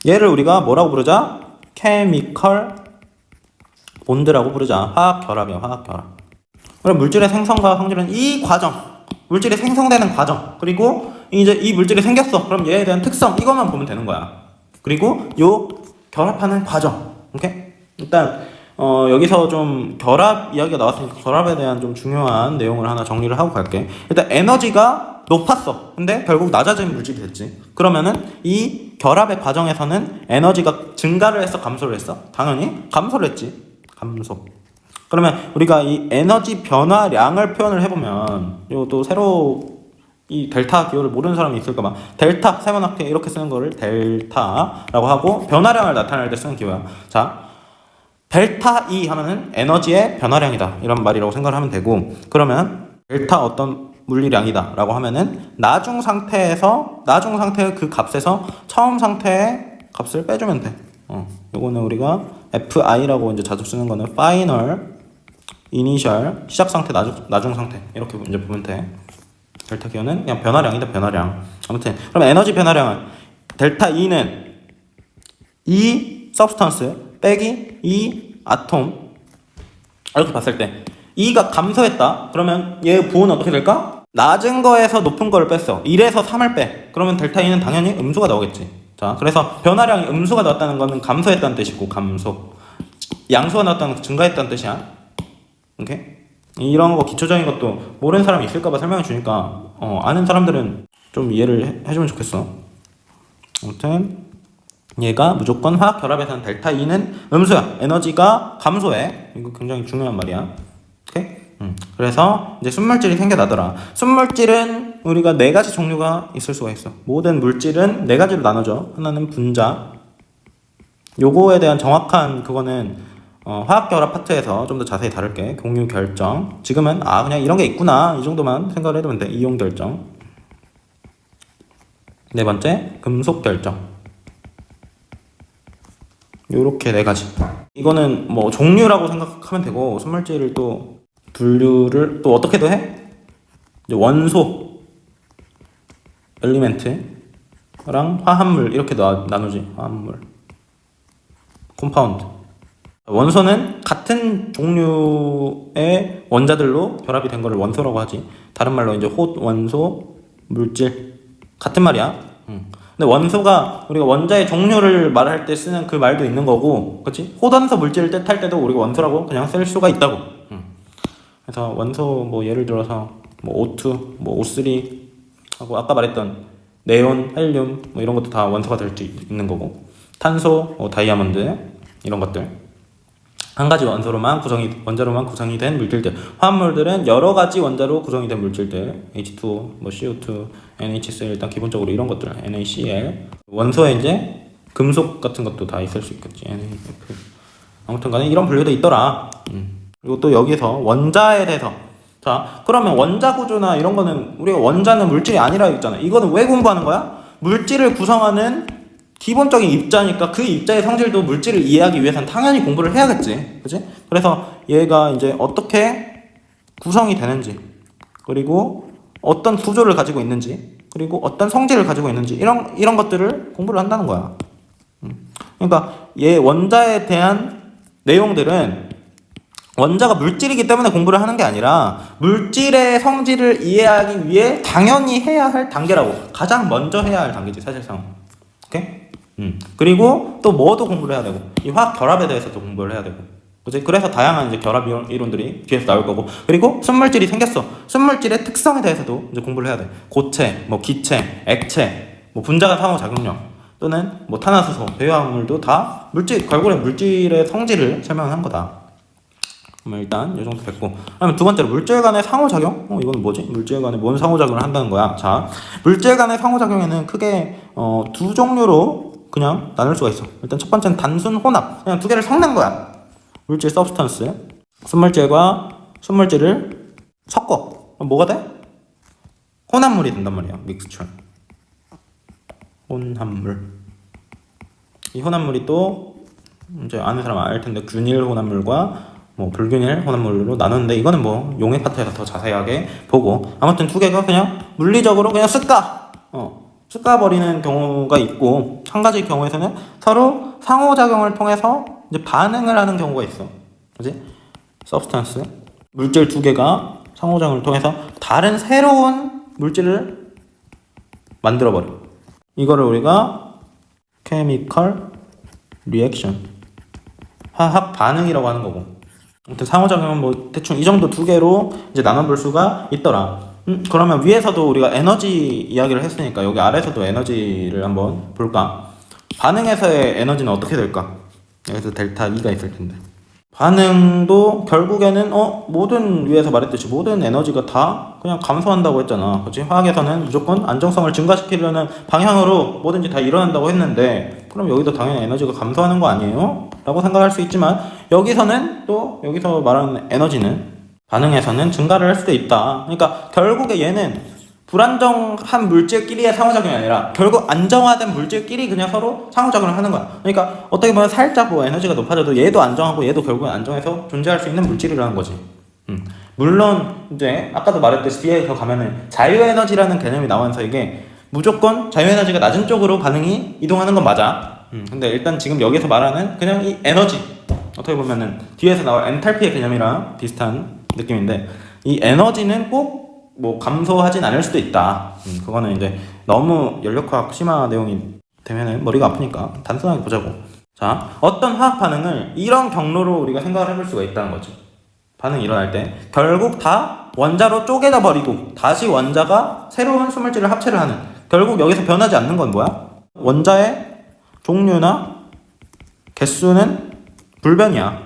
Speaker 1: 얘를 우리가 뭐라고 부르자? 케미컬 본드라고 부르자. 화학 결합이야, 화학 결합. 그럼 물질의 생성과 성질은 이 과정, 물질이 생성되는 과정, 그리고 이제 이 물질이 생겼어. 그럼 얘에 대한 특성, 이것만 보면 되는 거야. 그리고 요 결합하는 과정. 오케이? 일단 여기서 좀 결합 이야기가 나왔으니까 결합에 대한 좀 중요한 내용을 하나 정리를 하고 갈게. 일단 에너지가 높았어. 근데 결국 낮아진 물질이 됐지. 그러면은 이 결합의 과정에서는 에너지가 증가를 했어, 감소를 했어? 당연히 감소를 했지. 감소. 그러면 우리가 이 에너지 변화량을 표현을 해보면, 이것도 새로 이 델타 기호를 모르는 사람이 있을까봐 델타 세모나게 이렇게 쓰는 거를 델타라고 하고, 변화량을 나타낼 때 쓰는 기호야. 자, 델타 E 하면은 에너지의 변화량이다, 이런 말이라고 생각을 하면 되고, 그러면 델타 어떤 물리량이다 라고 하면은 나중 상태의 그 값에서 처음 상태의 값을 빼주면 돼. 요거는 우리가 FI라고 이제 자주 쓰는 거는 Final, Initial, 시작 상태, 나중 상태, 이렇게 이제 보면 돼. 델타 기호는 그냥 변화량이다, 변화량. 아무튼 그럼 에너지 변화량은 델타 E는 E substance 빼기 E 아톰, 이렇게 봤을 때 E가 감소했다. 그러면 얘 부호는 어떻게 될까? 낮은 거에서 높은 거를 뺐어. 1에서 3을 빼. 그러면 델타 E는 당연히 음수가 나오겠지. 자, 그래서 변화량이 음수가 나왔다는 거는 감소했다는 뜻이고, 감소. 양수가 나왔다는 건 증가했다는 뜻이야. 오케이? 이런 거 기초적인 것도 모르는 사람이 있을까봐 설명해 주니까 아는 사람들은 좀 이해를 해주면 좋겠어. 아무튼 얘가 무조건 화학 결합에서는 델타 E는 음수야. 에너지가 감소해. 이거 굉장히 중요한 말이야. 그래서 이제 순물질이 생겨나더라. 순물질은 우리가 네 가지 종류가 있을 수가 있어. 모든 물질은 네 가지로 나눠져. 하나는 분자. 요거에 대한 정확한 그거는 화학결합 파트에서 좀 더 자세히 다룰게. 공유 결정. 지금은 그냥 이런 게 있구나 이 정도만 생각을 해두면 돼. 이용 결정. 네 번째 금속 결정. 요렇게 네 가지. 이거는 뭐 종류라고 생각하면 되고, 순물질을 또 분류를 또 어떻게도 해? 이제 원소, 엘리멘트랑 화합물 이렇게 나누지. 화합물, 콤파운드. 원소는 같은 종류의 원자들로 결합이 된 거를 원소라고 하지. 다른 말로 이제 원소, 물질 같은 말이야. 근데 원소가 우리가 원자의 종류를 말할 때 쓰는 그 말도 있는 거고, 그렇지? 호단서 물질을 뜻할 때도 우리가 원소라고 그냥 쓸 수가 있다고. 그래서 원소 뭐 예를 들어서 뭐 O2, 뭐 O3 하고 아까 말했던 네온, 헬륨 뭐 이런 것도 다 원소가 될 수 있는 거고, 탄소, 다이아몬드 이런 것들 한 가지 원자로만 구성이 된 물질들. 화합물들은 여러 가지 원자로 구성이 된 물질들. H2O, 뭐 CO2, NHCl 일단 기본적으로 이런 것들. NaCl. 원소에 이제 금속 같은 것도 다 있을 수 있겠지. NaF. 아무튼간에 이런 분류도 있더라. 그리고 또 여기서 원자에 대해서. 자, 그러면 원자 구조나 이런 거는 우리가 원자는 물질이 아니라 했잖아. 이거는 왜 공부하는 거야? 물질을 구성하는 기본적인 입자니까 그 입자의 성질도 물질을 이해하기 위해서는 당연히 공부를 해야겠지. 그치? 그래서 얘가 이제 어떻게 구성이 되는지, 그리고 어떤 구조를 가지고 있는지, 그리고 어떤 성질을 가지고 있는지, 이런 것들을 공부를 한다는 거야. 그러니까 얘 원자에 대한 내용들은 원자가 물질이기 때문에 공부를 하는 게 아니라 물질의 성질을 이해하기 위해 당연히 해야 할 단계라고. 가장 먼저 해야 할 단계지, 사실상. 오케이? 그리고 또 뭐도 공부를 해야 되고, 이 화학 결합에 대해서도 공부를 해야 되고, 그치? 그래서 다양한 이제 결합 이론들이 뒤에서 나올 거고, 그리고 순물질이 생겼어. 순물질의 특성에 대해서도 이제 공부를 해야 돼. 고체, 뭐 기체, 액체, 뭐 분자간 상호작용력, 또는 뭐 탄화수소, 배화물도 다 결국에 물질의 성질을 설명한 거다. 그럼 일단 이 정도 됐고, 그다음에 두 번째로 물질 간의 상호작용. 이건 뭐지? 물질 간에 뭔 상호작용을 한다는 거야? 자, 물질 간의 상호작용에는 크게 두 종류로 그냥 나눌 수가 있어. 일단 첫 번째는 단순 혼합. 그냥 두 개를 섞는 거야. 물질 서브스턴스. 순물질과 순물질을 섞어. 그럼 뭐가 돼? 혼합물이 된단 말이야. 믹스처. 혼합물. 이 혼합물이 또 이제 아는 사람 알 텐데 균일 혼합물과 뭐 불균일 혼합물로 나누는데, 이거는 뭐 용해 파트에서 더 자세하게 보고, 아무튼 두 개가 그냥 물리적으로 그냥 쓱까버리는 경우가 있고, 한 가지 경우에서는 서로 상호작용을 통해서 이제 반응을 하는 경우가 있어. 그지? 서브스턴스. 물질 두 개가 상호작용을 통해서 다른 새로운 물질을 만들어버려. 이거를 우리가 케미컬 리액션, 화학 반응이라고 하는 거고. 아무튼 상호작용은 뭐 대충 이 정도 두 개로 이제 나눠볼 수가 있더라. 그러면 위에서도 우리가 에너지 이야기를 했으니까 여기 아래에서도 에너지를 한번 볼까? 반응에서의 에너지는 어떻게 될까? 여기서 델타 E가 있을 텐데, 반응도 결국에는 모든 위에서 말했듯이 모든 에너지가 다 그냥 감소한다고 했잖아. 그렇지? 화학에서는 무조건 안정성을 증가시키려는 방향으로 뭐든지 다 일어난다고 했는데, 그럼 여기도 당연히 에너지가 감소하는 거 아니에요? 라고 생각할 수 있지만, 여기서는 또 여기서 말하는 에너지는 반응에서는 증가를 할 수도 있다. 그러니까 결국에 얘는 불안정한 물질끼리의 상호작용이 아니라 결국 안정화된 물질끼리 그냥 서로 상호작용을 하는 거야. 그러니까 어떻게 보면 살짝 뭐 에너지가 높아져도 얘도 안정하고 얘도 결국은 안정해서 존재할 수 있는 물질이라는 거지. 물론 이제 아까도 말했듯이 뒤에 더 가면은 자유에너지라는 개념이 나와서 이게 무조건 자유에너지가 낮은 쪽으로 반응이 이동하는 건 맞아. 근데 일단 지금 여기서 말하는 그냥 이 에너지, 어떻게 보면은 뒤에서 나올 엔탈피의 개념이랑 비슷한 느낌인데, 이 에너지는 꼭 뭐 감소하진 않을 수도 있다. 그거는 이제 너무 연력화학 심화 내용이 되면은 머리가 아프니까 단순하게 보자고. 자, 어떤 화학 반응을 이런 경로로 우리가 생각을 해볼 수가 있다는 거지. 반응이 일어날 때 결국 다 원자로 쪼개져 버리고 다시 원자가 새로운 수물질을 합체를 하는, 결국 여기서 변하지 않는 건 뭐야? 원자의 종류나 개수는 불변이야.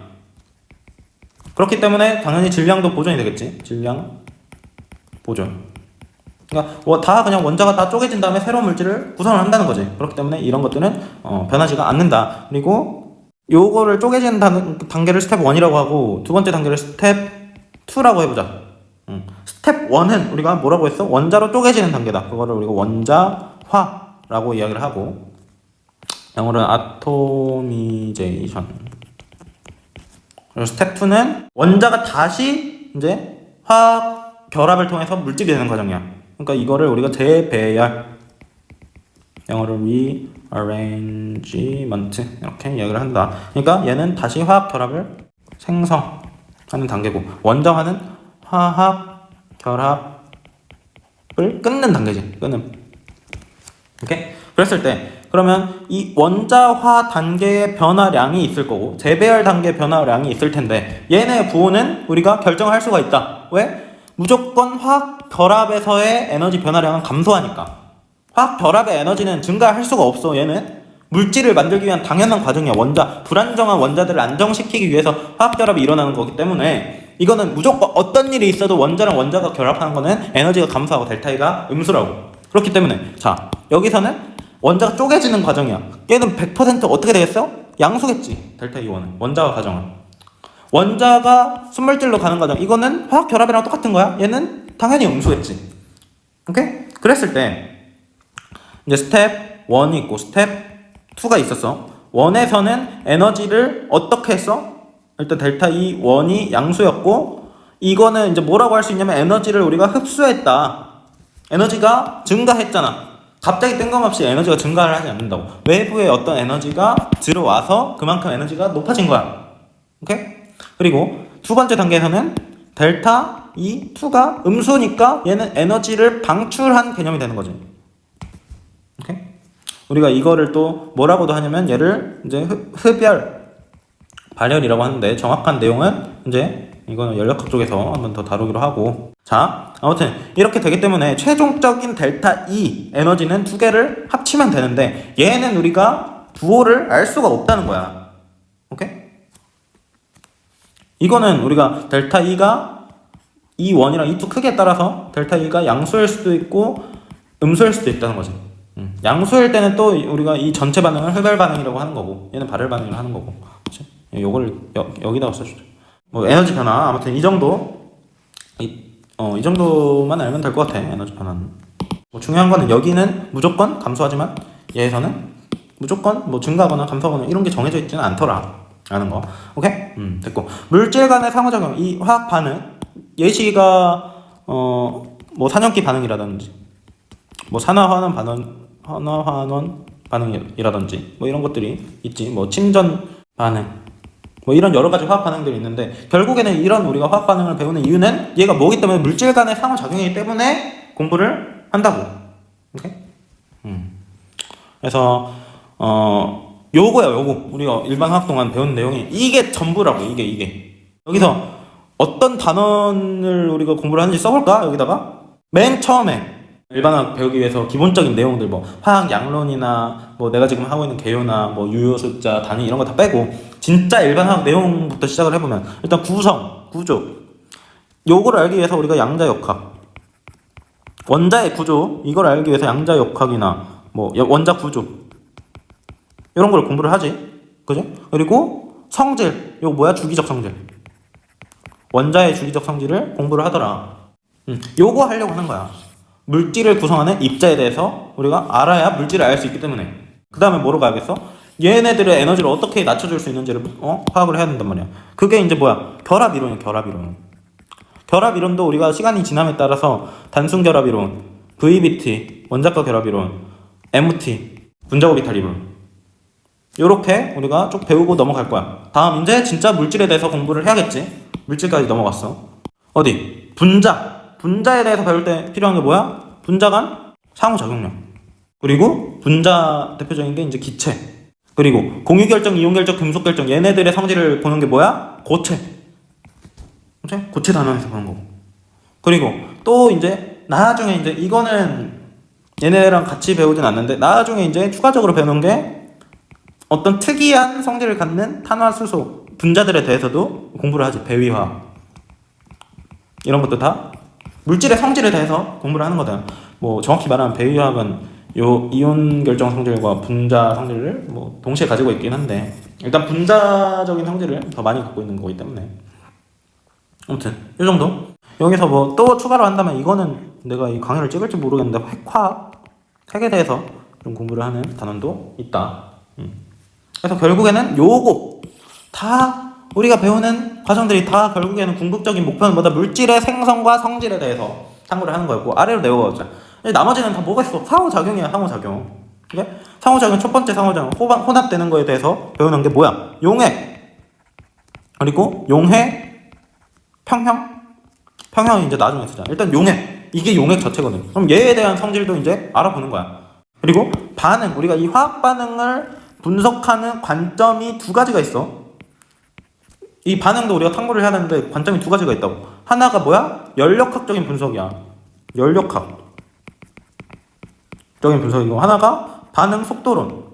Speaker 1: 그렇기 때문에 당연히 질량도 보존이 되겠지. 질량 보존. 그러니까 다 그냥 원자가 다 쪼개진 다음에 새로운 물질을 구성을 한다는 거지. 그렇기 때문에 이런 것들은 변하지가 않는다. 그리고 요거를 쪼개지는 단계를 스텝 1이라고 하고 두 번째 단계를 스텝 2라고 해보자. 스텝 1은 우리가 뭐라고 했어? 원자로 쪼개지는 단계다. 그거를 우리가 원자화라고 이야기를 하고, 영어로는 아토미제이션. 그리고 스텝 2는 원자가 다시 이제 화학 결합을 통해서 물질이 되는 과정이야. 그러니까 이거를 우리가 재배열, 영어로 rearrangement 이렇게 이야기를 한다. 그러니까 얘는 다시 화학 결합을 생성하는 단계고, 원자화는 화학 결합을 끊는 단계지. 끊음. 오케이? 그랬을 때 그러면 이 원자화 단계의 변화량이 있을 거고 재배열 단계의 변화량이 있을 텐데, 얘네 부호는 우리가 결정할 수가 있다. 왜? 무조건 화학 결합에서의 에너지 변화량은 감소하니까. 화학 결합의 에너지는 증가할 수가 없어. 얘는 물질을 만들기 위한 당연한 과정이야. 불안정한 원자들을 안정시키기 위해서 화학 결합이 일어나는 거기 때문에 이거는 무조건 어떤 일이 있어도 원자랑 원자가 결합하는 거는 에너지가 감소하고 델타 E가 음수라고. 그렇기 때문에 자, 여기서는 원자가 쪼개지는 과정이야. 얘는 100% 어떻게 되겠어? 양수겠지. 델타 E1은 원자와 과정은. 원자가 순물질로 가는 과정, 이거는 화학 결합이랑 똑같은 거야. 얘는 당연히 음수겠지. 오케이? 그랬을 때 이제 스텝 1이 있고 스텝 2가 있었어. 1에서는 에너지를 어떻게 했어? 일단 델타 E1이 양수였고, 이거는 이제 뭐라고 할 수 있냐면 에너지를 우리가 흡수했다. 에너지가 증가했잖아. 갑자기 뜬금없이 에너지가 증가를 하지 않는다고. 외부에 어떤 에너지가 들어와서 그만큼 에너지가 높아진 거야. 오케이? 그리고 두 번째 단계에서는 델타 E2가 음수니까 얘는 에너지를 방출한 개념이 되는 거지. 오케이? 우리가 이거를 또 뭐라고도 하냐면 얘를 이제 흡열, 발열이라고 하는데, 정확한 내용은 이제 이거는 연력학 쪽에서 한번 더 다루기로 하고. 자, 아무튼 이렇게 되기 때문에 최종적인 델타 E 에너지는 두 개를 합치면 되는데, 얘는 우리가 부호를 알 수가 없다는 거야. 오케이? 이거는 우리가 델타 E가 E1이랑 E2 크기에 따라서 델타 E가 양수일 수도 있고 음수일 수도 있다는 거지. 양수일 때는 또 우리가 이 전체 반응을 흡열 반응이라고 하는 거고, 얘는 발열 반응이라고 하는 거고. 그치? 요거를 여기다가 써주죠. 뭐 에너지 변화, 아무튼 이 정도, 이 정도만 알면 될 것 같아. 에너지 변화는. 뭐 중요한 거는 여기는 무조건 감소하지만 얘에서는 무조건 뭐 증가하거나 감소하거나 이런 게 정해져 있지는 않더라. 라는 거. 오케이? 됐고. 물질 간의 상호작용, 이 화학 반응, 예시가 뭐 산염기 반응이라든지, 뭐 산화환원 반응이라든지 뭐 이런 것들이 있지. 뭐 침전 반응, 뭐 이런 여러 가지 화학 반응들이 있는데, 결국에는 이런 우리가 화학 반응을 배우는 이유는 얘가 뭐기 때문에, 물질 간의 상호작용이기 때문에 공부를 한다고. 오케이? 그래서 요거야, 요거. 우리가 일반 화학 동안 배운 내용이 이게 전부라고. 이게 여기서 어떤 단원을 우리가 공부를 하는지 써볼까? 여기다가 맨 처음에 일반 화학 배우기 위해서 기본적인 내용들, 뭐 화학 양론이나 뭐 내가 지금 하고 있는 개요나 뭐 유효 숫자, 단위 이런 거 다 빼고 진짜 일반 화학 내용부터 시작을 해보면, 일단 구성, 구조, 요거를 알기 위해서 우리가 양자역학, 원자의 구조, 이걸 알기 위해서 양자역학이나 뭐 원자 구조 이런 걸 공부를 하지. 그죠? 그리고 성질, 요거 뭐야? 주기적 성질, 원자의 주기적 성질을 공부를 하더라. 요거 하려고 하는 거야. 물질을 구성하는 입자에 대해서 우리가 알아야 물질을 알 수 있기 때문에. 그 다음에 뭐로 가야겠어? 얘네들의 에너지를 어떻게 낮춰줄 수 있는지를 파악을 해야 된단 말이야. 그게 이제 뭐야? 결합이론이야. 결합이론도 우리가 시간이 지남에 따라서 단순 결합이론, VBT, 원자과 결합이론, MT, 분자고비탈 이론, 요렇게 우리가 쭉 배우고 넘어갈 거야. 다음 이제 진짜 물질에 대해서 공부를 해야겠지. 물질까지 넘어갔어. 어디? 분자에 대해서 배울 때 필요한 게 뭐야? 분자 간 상호작용력. 그리고 분자 대표적인 게 이제 기체. 그리고 공유결정, 이온결정, 금속결정, 얘네들의 성질을 보는 게 뭐야? 고체. 그치? 고체 단원에서 보는 거고. 그리고 또 이제 나중에 이제 이거는 얘네랑 같이 배우진 않는데, 나중에 이제 추가적으로 배우는 게 어떤 특이한 성질을 갖는 탄화수소, 분자들에 대해서도 공부를 하지. 배위화학 이런 것도 다 물질의 성질에 대해서 공부를 하는 거다. 뭐 정확히 말하면 배위화학은 요 이온 결정 성질과 분자 성질을 뭐 동시에 가지고 있긴 한데 일단 분자적인 성질을 더 많이 갖고 있는 거기 때문에 아무튼 이 정도. 여기서 뭐 또 추가로 한다면 이거는 내가 이 강의를 찍을지 모르겠는데 핵화학, 핵에 대해서 좀 공부를 하는 단원도 있다. 그래서 결국에는 요거 다 우리가 배우는 과정들이 다 결국에는 궁극적인 목표는 뭐다? 물질의 생성과 성질에 대해서 탐구를 하는 거였고 아래로 내려가자. 나머지는 다 뭐가 있어? 상호작용이야. 상호작용. 그래? 상호작용 첫 번째 상호작용 혼합되는 거에 대해서 배우는 게 뭐야? 용해 그리고 용해 평형. 평형이 이제 나중에 쓰자. 일단 용액. 이게 용액 자체거든. 그럼 얘에 대한 성질도 이제 알아보는 거야. 그리고 반응. 우리가 이 화학 반응을 분석하는 관점이 두 가지가 있어. 이 반응도 우리가 탐구를 해야 되는데 관점이 두 가지가 있다고. 하나가 뭐야? 연력학적인 분석이야. 연력학적인 분석이고 하나가 반응 속도론.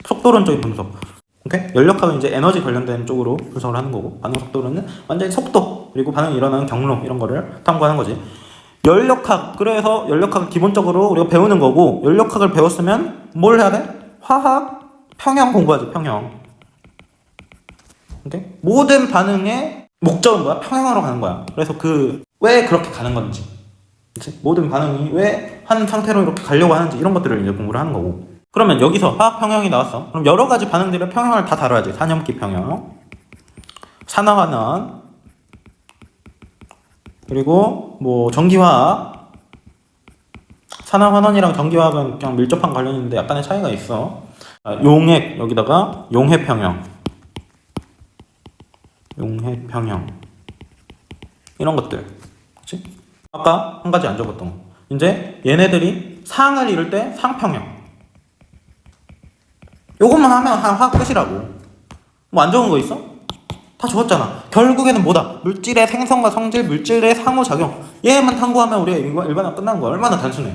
Speaker 1: 속도론적인 분석. 오케이? 연력학은 이제 에너지 관련된 쪽으로 분석을 하는 거고 반응 속도로는 완전히 속도 그리고 반응이 일어나는 경로 이런 거를 탐구하는 거지. 연력학. 그래서 연력학은 기본적으로 우리가 배우는 거고 연력학을 배웠으면 뭘 해야 돼? 화학 평형 공부하지. 평형. 오케이? 모든 반응의 목적은 뭐야? 평형으로 가는 거야. 그래서 왜 그렇게 가는 건지 그치? 모든 반응이 왜 한 상태로 이렇게 가려고 하는지 이런 것들을 이제 공부를 하는 거고. 그러면 여기서 화학 평형이 나왔어. 그럼 여러 가지 반응들의 평형을 다 다뤄야지. 산염기 평형, 산화환원, 그리고 뭐 전기화학. 산화환원이랑 전기화학은 그냥 밀접한 관련이 있는데 약간의 차이가 있어. 용액 여기다가 용해 평형, 용해 평형 이런 것들. 그렇지? 아까 한 가지 안 적었던 거. 이제 얘네들이 상을 이룰 때 상평형. 요것만 하면 화학 끝이라고. 뭐 안 적은 거 있어? 다 적었잖아. 결국에는 뭐다? 물질의 생성과 성질, 물질의 상호작용. 얘만 탐구하면 우리가 일반화 끝나는 거야. 얼마나 단순해.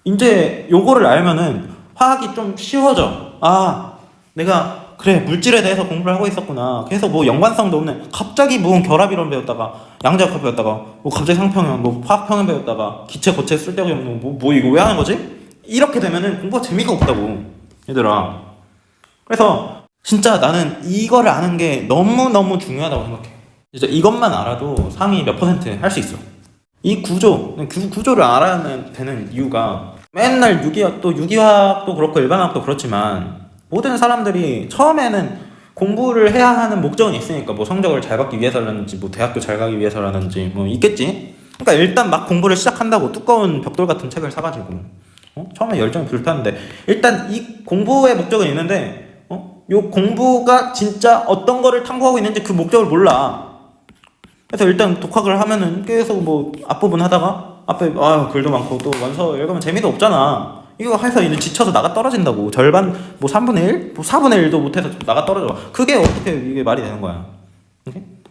Speaker 1: 이제 요거를 알면은 화학이 좀 쉬워져. 아, 내가 그래 물질에 대해서 공부를 하고 있었구나. 그래서 뭐 연관성도 없네. 갑자기 뭐 결합이론 배웠다가 양자역학 배웠다가 뭐 갑자기 상평형, 뭐 화학평형 배웠다가 기체 고체 쓸데없이 없는 뭐 이거 왜 하는 거지? 이렇게 되면은 공부가 재미가 없다고 얘들아. 그래서 진짜 나는 이거를 아는 게 너무너무 중요하다고 생각해. 진짜 이것만 알아도 상위 몇 퍼센트 할 수 있어. 이 구조를 알아야 되는 이유가 맨날 유기화학도 그렇고 일반화학도 그렇지만 모든 사람들이 처음에는 공부를 해야 하는 목적은 있으니까 뭐 성적을 잘 받기 위해서라든지 뭐 대학교 잘 가기 위해서라든지 뭐 있겠지. 그러니까 일단 막 공부를 시작한다고 두꺼운 벽돌 같은 책을 사가지고 처음에 열정이 불타는데 일단 이 공부의 목적은 있는데 요 공부가 진짜 어떤 거를 탐구하고 있는지 그 목적을 몰라. 그래서 일단 독학을 하면은 계속 뭐 앞부분 하다가 앞에 글도 많고 또 원서 읽으면 재미도 없잖아. 이거 해서 이제 지쳐서 나가 떨어진다고. 절반 뭐 3분의 1? 뭐 4분의 1도 못해서 나가 떨어져. 그게 어떻게 이게 말이 되는 거야.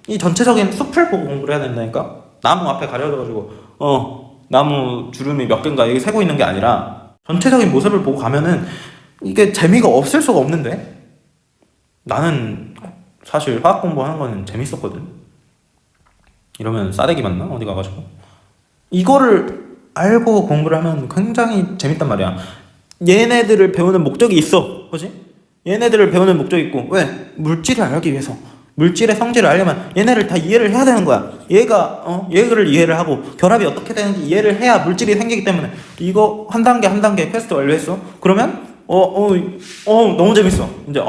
Speaker 1: 이 전체적인 숲을 보고 공부를 해야 된다니까. 나무 앞에 가려져가지고 나무 주름이 몇 개인가 여기 세고 있는 게 아니라 전체적인 모습을 보고 가면은 이게 재미가 없을 수가 없는데. 나는 사실 화학 공부하는 거는 재밌었거든. 이러면 싸대기 맞나? 어디 가가지고 이거를 알고 공부를 하면 굉장히 재밌단 말이야. 얘네들을 배우는 목적이 있어. 그지? 얘네들을 배우는 목적이 있고 왜? 물질을 알기 위해서. 물질의 성질을 알려면 얘네를 다 이해를 해야 되는 거야. 얘를 이해를 하고 결합이 어떻게 되는지 이해를 해야 물질이 생기기 때문에 이거 한 단계 한 단계 퀘스트 완료했어. 그러면 너무 재밌어. 이제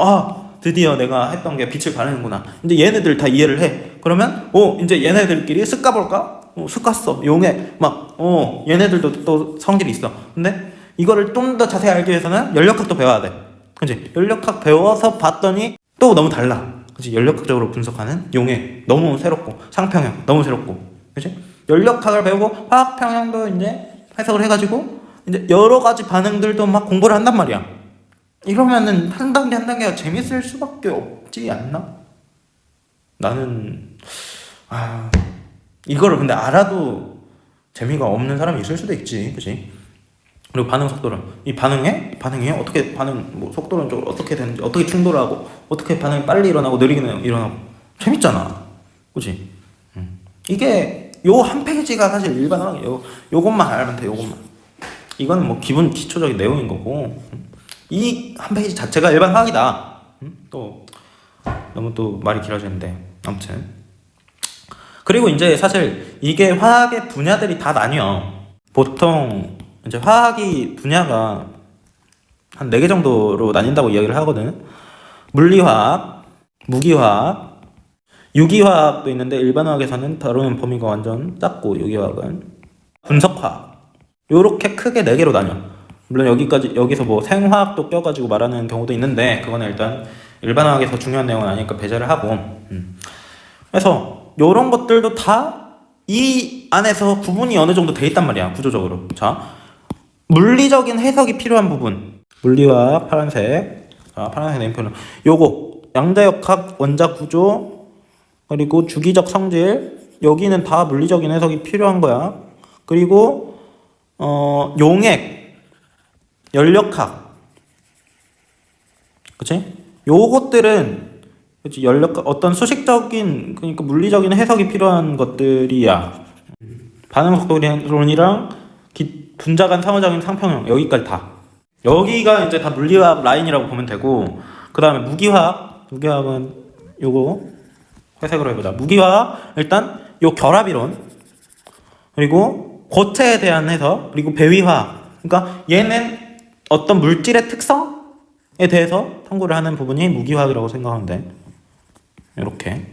Speaker 1: 드디어 내가 했던 게 빛을 발하는구나. 이제 얘네들 다 이해를 해. 그러면 이제 얘네들끼리 쓱 까볼까? 쓱 깠어. 용해 얘네들도 또 성질이 있어. 근데 이거를 좀 더 자세히 알기 위해서는 연력학도 배워야 돼. 그치? 연력학 배워서 봤더니 또 너무 달라. 그치? 연력학적으로 분석하는 용해 너무 새롭고 상평형 너무 새롭고. 그치? 연력학을 배우고 화학평형도 이제 해석을 해가지고 이제 여러 가지 반응들도 막 공부를 한단 말이야. 이러면은 한 단계 한 단계가 재밌을 수밖에 없지 않나? 나는 이거를 근데 알아도 재미가 없는 사람이 있을 수도 있지, 그치? 그리고 반응 속도는 이 반응이 어떻게 뭐 속도론적으로 어떻게 되는지, 어떻게 충돌하고 어떻게 반응이 빨리 일어나고 느리게 일어나고 재밌잖아, 그렇지? 이게 요 한 페이지가 사실 일반화학 요것만 알면 돼. 요것만. 이건 뭐 기본 기초적인 내용인 거고, 이 한 페이지 자체가 일반화학이다. 또 너무 또 말이 길어지는데 아무튼. 그리고 이제 사실 이게 화학의 분야들이 다 나뉘어. 보통 이제 화학이 분야가 한 4개 정도로 나뉜다고 이야기를 하거든. 물리화학, 무기화학, 유기화학도 있는데 일반화학에서는 다루는 범위가 완전 작고, 유기화학은 분석화학, 요렇게 크게 4개로 나뉘어. 물론 여기서 뭐 생화학도 껴가지고 말하는 경우도 있는데 그거는 일단 일반화학에서 중요한 내용은 아니니까 배제를 하고. 그래서 요런 것들도 다 이 안에서 구분이 어느 정도 돼 있단 말이야, 구조적으로. 자, 물리적인 해석이 필요한 부분, 물리화학 파란색. 자, 파란색 네임표는 요거 양자역학, 원자 구조, 그리고 주기적 성질, 여기는 다 물리적인 해석이 필요한 거야. 그리고 용액, 연력학, 그치? 요것들은 그치, 연력학, 어떤 수식적인, 그러니까 물리적인 해석이 필요한 것들이야. 반응 속도론이랑 분자 간 상호작용 상평형, 여기까지 다. 여기가 이제 다 물리화학 라인이라고 보면 되고, 그 다음에 무기화학은 요거 회색으로 해보자. 무기화학, 일단 요 결합이론, 그리고 고체에 대한 해석, 그리고 배위화학. 그러니까 얘는 어떤 물질의 특성에 대해서 탐구를 하는 부분이 무기화학이라고 생각하면 돼. 이렇게.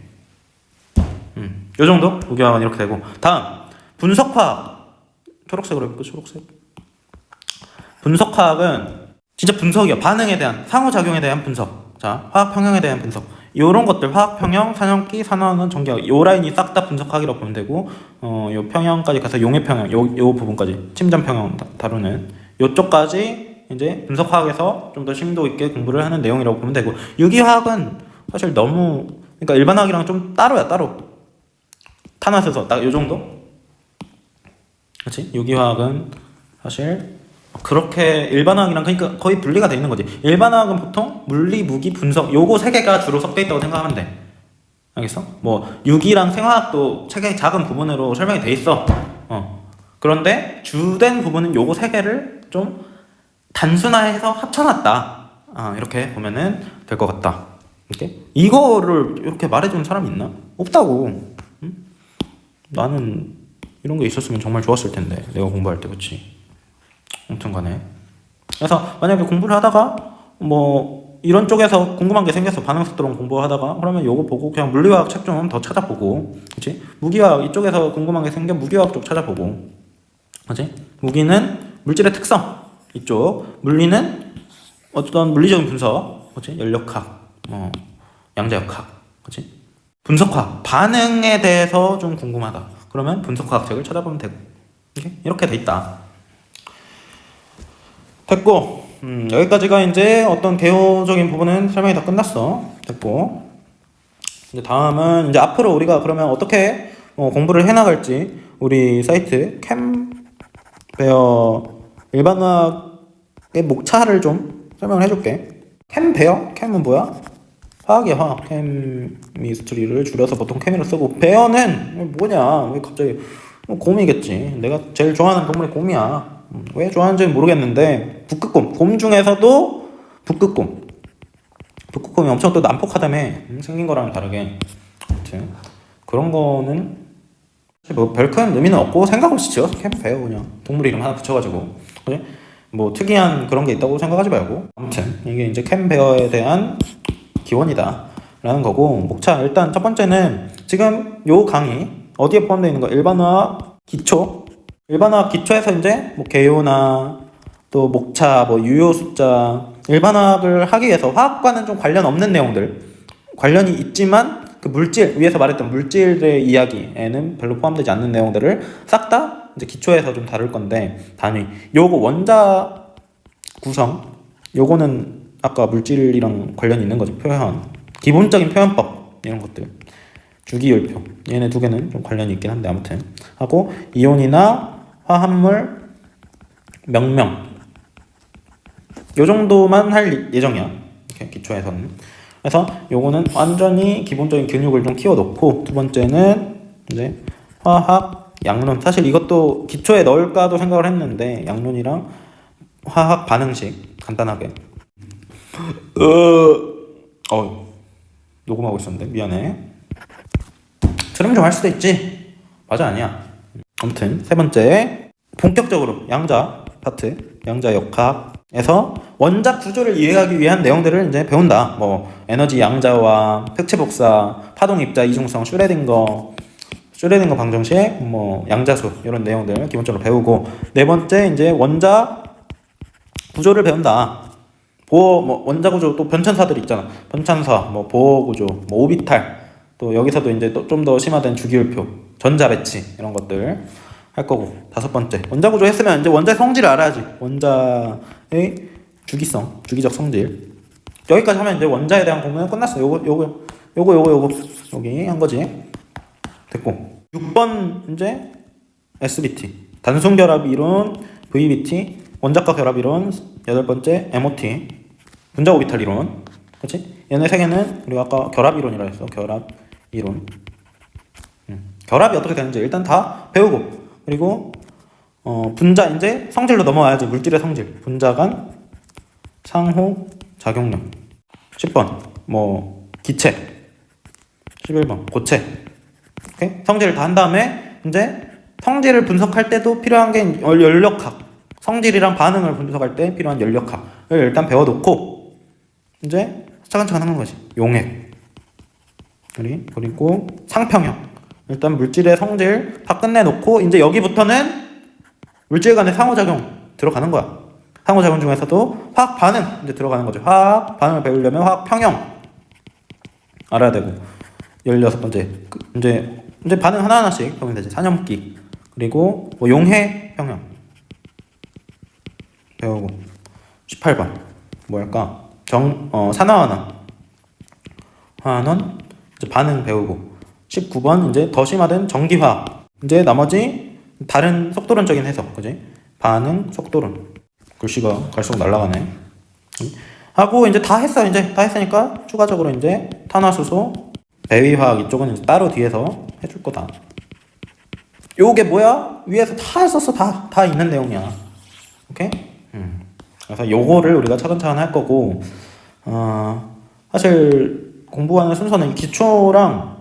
Speaker 1: 요 정도? 무기화학은 이렇게 되고. 다음 분석화학. 초록색으로 해볼까? 초록색. 분석화학은 진짜 분석이야. 반응에 대한, 상호작용에 대한 분석. 자, 화학평형에 대한 분석. 요런 것들, 화학평형, 산염기, 산화는 전기학, 요 라인이 싹 다 분석학이라고 보면 되고, 요 평형까지 가서 용해평형, 요 부분까지, 침전평형 다루는 요쪽까지 이제 분석화학에서 좀 더 심도 있게 공부를 하는 내용이라고 보면 되고, 유기화학은 사실 너무, 그러니까 일반화학이랑 좀 따로야, 따로. 탄화수소 딱 요 정도? 그렇지? 유기화학은 사실 그렇게 일반화학이랑 그러니까 거의 분리가 돼 있는 거지. 일반화학은 보통 물리, 무기, 분석 요거 3개가 주로 섞여 있다고 생각하면 돼. 알겠어? 뭐 유기랑 생화학도 책의 작은 부분으로 설명이 돼 있어. 그런데 주된 부분은 요거 3개를 좀 단순화해서 합쳐놨다. 이렇게 보면은 될 것 같다. 이렇게? 이거를 이렇게 말해주는 사람이 있나? 없다고. 응? 나는 이런 게 있었으면 정말 좋았을 텐데, 내가 공부할 때. 그치? 아무튼 간에. 그래서 만약에 공부를 하다가 뭐 이런 쪽에서 궁금한 게 생겨서 반응 속도론 공부하다가, 그러면 요거 보고 그냥 물리화학 책 좀 더 찾아보고, 그치? 무기화학 이쪽에서 궁금한 게 생겨 무기화학 쪽 찾아보고, 그치? 무기는 물질의 특성 이쪽, 물리는 어떤 물리적인 분석, 그치? 연력학, 양자역학, 그치? 분석학, 반응에 대해서 좀 궁금하다. 그러면 분석학 책을 찾아보면 되고, 이렇게 돼 있다. 됐고, 여기까지가 이제 어떤 개요적인 부분은 설명이 다 끝났어. 됐고, 이제 다음은 이제 앞으로 우리가 그러면 어떻게 공부를 해나갈지, 우리 사이트 캠베어 일반화학의 목차를 좀 설명을 해줄게. 캠베어? 캠은 뭐야? 화학이야, 화학. 케미스트리를 줄여서 보통 케미로 쓰고, 베어는 뭐냐? 왜 갑자기 곰이겠지. 내가 제일 좋아하는 동물이 곰이야. 왜 좋아하는지는 모르겠는데, 북극곰. 곰 중에서도 북극곰. 북극곰이 엄청 또 난폭하다며. 생긴 거랑 다르게. 아무튼 그런 거는 뭐 별 큰 의미는 없고, 생각 없이 지어서 캠베어 그냥 동물 이름 하나 붙여가지고, 그래? 뭐 특이한 그런 게 있다고 생각하지 말고. 아무튼 이게 이제 캠베어에 대한 기원이다 라는 거고, 목차 일단 첫 번째는 지금 요 강의 어디에 포함되어 있는 거, 일반화학 기초. 일반화학 기초에서 이제 뭐 개요나 또 목차, 뭐 유효 숫자, 일반화학을 하기 위해서 화학과는 좀 관련 없는 내용들, 관련이 있지만 그 물질, 위에서 말했던 물질의 이야기에는 별로 포함되지 않는 내용들을 싹 다 이제 기초에서 좀 다룰 건데, 단위 요거 원자 구성, 요거는 아까 물질이랑 관련이 있는 거죠. 표현, 기본적인 표현법, 이런 것들, 주기율표, 얘네 2개는 좀 관련이 있긴 한데 아무튼 하고, 이온이나 화합물, 명명 요 정도만 할 예정이야. 이렇게 기초에서는. 그래서 요거는 완전히 기본적인 근육을 좀 키워놓고, 두 번째는 이제 화학 양론. 사실 이것도 기초에 넣을까도 생각을 했는데 양론이랑 화학 반응식 간단하게. 녹음하고 있었는데 미안해. 트림 좀 할 수도 있지. 맞아 아니야. 아무튼 세 번째 본격적으로 양자 파트, 양자 역학에서 원자 구조를 이해하기 위한 내용들을 이제 배운다. 뭐 에너지 양자와 흑체 복사, 파동 입자 이중성, 슈레딩거 방정식, 뭐 양자수 이런 내용들 기본적으로 배우고, 네 번째 이제 원자 구조를 배운다. 뭐 원자 구조 또 변천사들 있잖아. 변천사, 뭐 보호 구조, 뭐 오비탈, 또 여기서도 이제 또 좀 더 심화된 주기율표, 전자 배치 이런 것들 할 거고, 다섯 번째 원자 구조 했으면 이제 원자의 성질을 알아야지. 원자의 주기성, 주기적 성질. 여기까지 하면 이제 원자에 대한 공부는 끝났어. 요거 여기 한 거지. 됐고, 6번 이제 SBT 단순 결합 이론, VBT 원자과 결합 이론, 여덟 번째 MOT 분자 오비탈 이론. 그렇지? 얘네 세 개는 우리가 아까 결합 이론이라 했어. 결합 이론. 결합이 어떻게 되는지 일단 다 배우고, 그리고 분자 이제 성질로 넘어와야지. 물질의 성질, 분자 간 상호 작용력. 10번 뭐 기체, 11번 고체. 오케이? 성질을 다 한 다음에 이제 성질을 분석할 때도 필요한 게 연력학. 성질이랑 반응을 분석할 때 필요한 연력학을 일단 배워놓고 이제 차근차근 하는 거지. 용액 그리고 상평형. 일단 물질의 성질 다 끝내놓고 이제 여기부터는 물질 간의 상호작용 들어가는 거야. 상호작용 중에서도 화학 반응 이제 들어가는 거죠. 화학 반응을 배우려면 화학 평형 알아야 되고, 16번째 이제 반응 하나하나씩 배우면 되지. 산염기, 그리고 뭐 용해 평형 배우고, 18번 뭐랄까 산화환원 이제 반응 배우고, 19번 이제 더 심화된 전기화학. 이제 나머지 다른 속도론적인 해석, 그지? 반응 속도론. 글씨가 갈수록 날아가네. 하고 이제 다 했어. 이제 다 했으니까 추가적으로 이제 탄화수소, 배위화학 이쪽은 이제 따로 뒤에서 해줄 거다. 요게 뭐야? 위에서 다 썼어. 다 있는 내용이야. 오케이? 그래서 요거를 우리가 차근차근 할 거고, 사실 공부하는 순서는 기초랑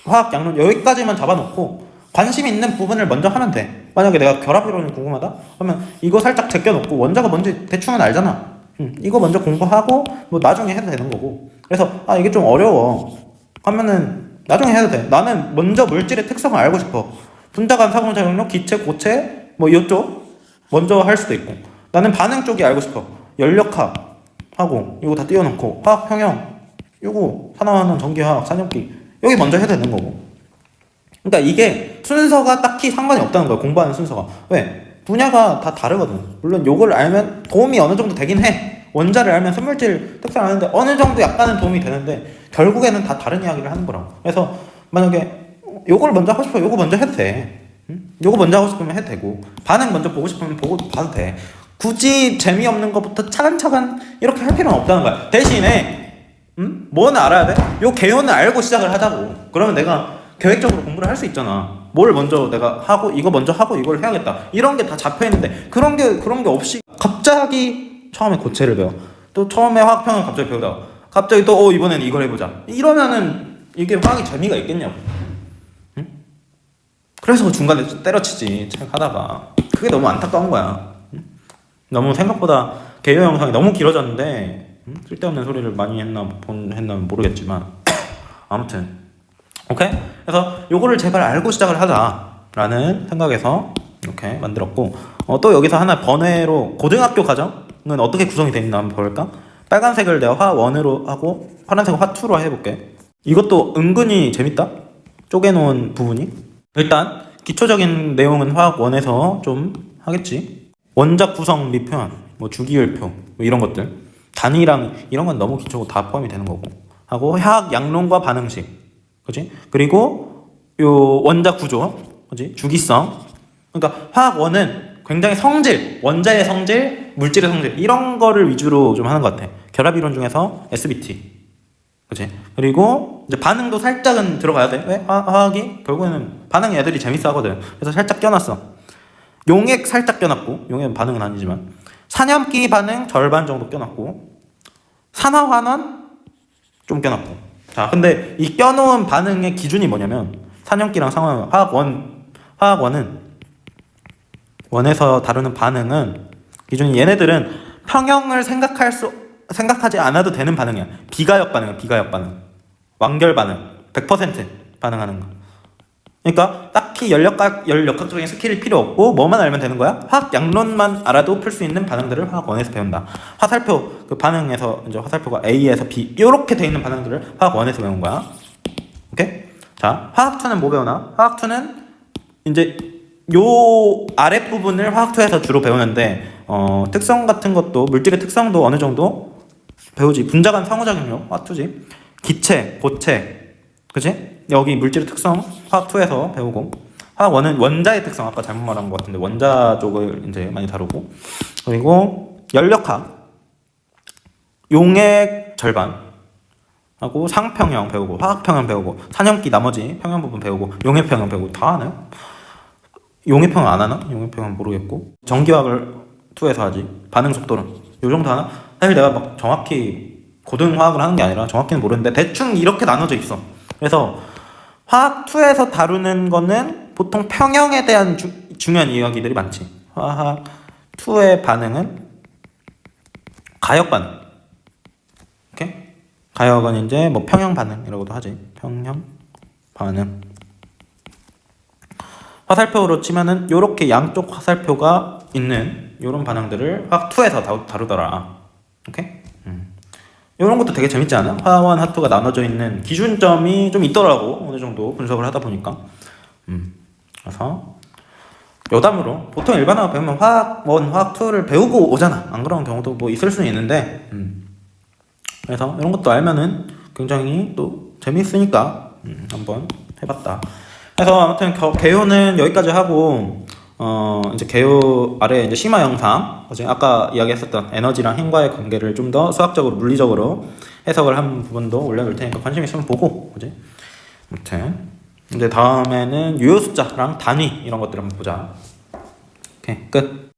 Speaker 1: 화학 양론 여기까지만 잡아놓고 관심 있는 부분을 먼저 하면 돼. 만약에 내가 결합 이론이 궁금하다? 그러면 이거 살짝 제껴놓고, 원자가 뭔지 대충은 알잖아. 이거 먼저 공부하고 뭐 나중에 해도 되는 거고. 그래서 이게 좀 어려워 하면은 나중에 해도 돼. 나는 먼저 물질의 특성을 알고 싶어. 분자 간 상호작용력, 기체, 고체 뭐 이쪽 먼저 할 수도 있고, 나는 반응 쪽이 알고 싶어. 연력학 하고 이거 다 띄워놓고 화학 평형, 이거 산화환원, 전기화학, 산염기 여기 먼저 해도 되는 거고. 그러니까 이게 순서가 딱히 상관이 없다는 거야. 공부하는 순서가. 왜? 분야가 다 다르거든. 물론 요걸 알면 도움이 어느 정도 되긴 해. 원자를 알면 선물질 특성을 아는데 어느 정도 약간은 도움이 되는데 결국에는 다 다른 이야기를 하는 거라고. 그래서 만약에 요걸 먼저 하고 싶어, 요거 먼저 해도 돼. 요거 먼저 하고 싶으면 해도 되고, 반응 먼저 보고 싶으면 보고 봐도 돼. 굳이 재미없는 것부터 차근차근 이렇게 할 필요는 없다는 거야. 대신에 뭐는 알아야 돼? 요 개요는 알고 시작을 하자고. 그러면 내가 계획적으로 공부를 할 수 있잖아. 뭘 먼저 내가 하고 이거 먼저 하고 이걸 해야겠다. 이런 게 다 잡혀 있는데 그런 게 없이 갑자기 처음에 고체를 배워. 또 처음에 화학평을 갑자기 배우다가 갑자기 또 이번에는 이걸 해보자. 이러면은 이게 화학이 재미가 있겠냐고. 응? 그래서 중간에 때려치지 책 하다가. 그게 너무 안타까운 거야. 응? 너무 생각보다 개요 영상이 너무 길어졌는데 쓸데없는 소리를 많이 했나 모르겠지만 아무튼 오케이? 그래서 요거를 제발 알고 시작을 하자라는 생각에서 이렇게 만들었고, 또 여기서 하나 번외로 고등학교 과정은 어떻게 구성이 되어 있나 한번 볼까? 빨간색을 내가 화1으로 하고 파란색을 화2로 해볼게. 이것도 은근히 재밌다? 쪼개놓은 부분이. 일단 기초적인 내용은 화학 1에서 좀 하겠지. 원자 구성 및 표현, 뭐 주기율표 뭐 이런 것들, 단위랑 이런 건 너무 기초고 다 포함이 되는 거고, 하고 화학 양론과 반응식, 그렇지? 그리고 요 원자 구조, 그렇지? 주기성. 그러니까 화학 1은 굉장히 성질, 원자의 성질, 물질의 성질 이런 거를 위주로 좀 하는 것 같아. 결합 이론 중에서 SBT, 그렇지? 그리고 이제 반응도 살짝은 들어가야 돼. 왜? 화학이 결국에는 반응 애들이 재밌어 하거든. 그래서 살짝 껴놨어. 용액 살짝 껴놨고, 용액은 반응은 아니지만 산염기 반응 절반 정도 껴놨고, 산화환원 좀 껴놨고. 자, 근데 이 껴놓은 반응의 기준이 뭐냐면 산염기랑 상황 화학원은 원에서 다루는 반응은 기준이 얘네들은 평형을 생각하지 않아도 되는 반응이야. 비가역 반응이야. 비가역 반응. 완결 반응. 100% 반응하는 거. 그러니까 딱히 열역학적인 스킬이 필요 없고 뭐만 알면 되는 거야. 화학 양론만 알아도 풀 수 있는 반응들을 화학원에서 배운다. 화살표 그 반응에서 이제 화살표가 A에서 B 이렇게 돼 있는 반응들을 화학원에서 배운 거야. 오케이? 자, 화학2는 뭐 배우나? 화학2는 이제 요 아랫부분을 화학2에서 주로 배우는데 특성 같은 것도 물질의 특성도 어느 정도 배우지. 분자간 상호작용력 화학2지. 기체, 고체, 그치? 여기 물질의 특성 화학2에서 배우고, 화학1은 원자의 특성 아까 잘못 말한 것 같은데 원자 쪽을 이제 많이 다루고, 그리고 연력학 용액 절반 하고 상평형 배우고 화학평형 배우고 산염기 나머지 평형 부분 배우고 용액평형 배우고 다 하나요? 용액평형 안 하나? 용액평형 모르겠고 전기화학을 2에서 하지. 반응 속도는 요 정도 하나? 사실 내가 막 정확히 고등화학을 하는 게 아니라 정확히는 모르는데 대충 이렇게 나눠져 있어. 그래서 화학2에서 다루는 거는 보통 평형에 대한 중요한 이야기들이 많지. 화학2의 반응은 가역 반응. 오케이? 가역은 이제 뭐 평형 반응이라고도 하지. 평형 반응. 화살표로 치면은 요렇게 양쪽 화살표가 있는 요런 반응들을 화학2에서 다루더라. 오케이? 이런 것도 되게 재밌지 않아? 화원, 화투가 나눠져 있는 기준점이 좀 있더라고. 어느 정도 분석을 하다 보니까. 그래서 여담으로 보통 일반화학 배우면 화학1, 화학2를 배우고 오잖아. 안 그런 경우도 뭐 있을 수는 있는데 그래서 이런 것도 알면은 굉장히 또 재밌으니까 한번 해봤다. 그래서 아무튼 개요는 여기까지 하고 이제 개요 아래 이제 심화 영상, 아까 이야기했었던 에너지랑 힘과의 관계를 좀 더 수학적으로 물리적으로 해석을 한 부분도 올려놓을 테니까 관심 있으면 보고, 그지? 아무튼 이제 다음에는 유효 숫자랑 단위 이런 것들 한번 보자. 오케이, 끝.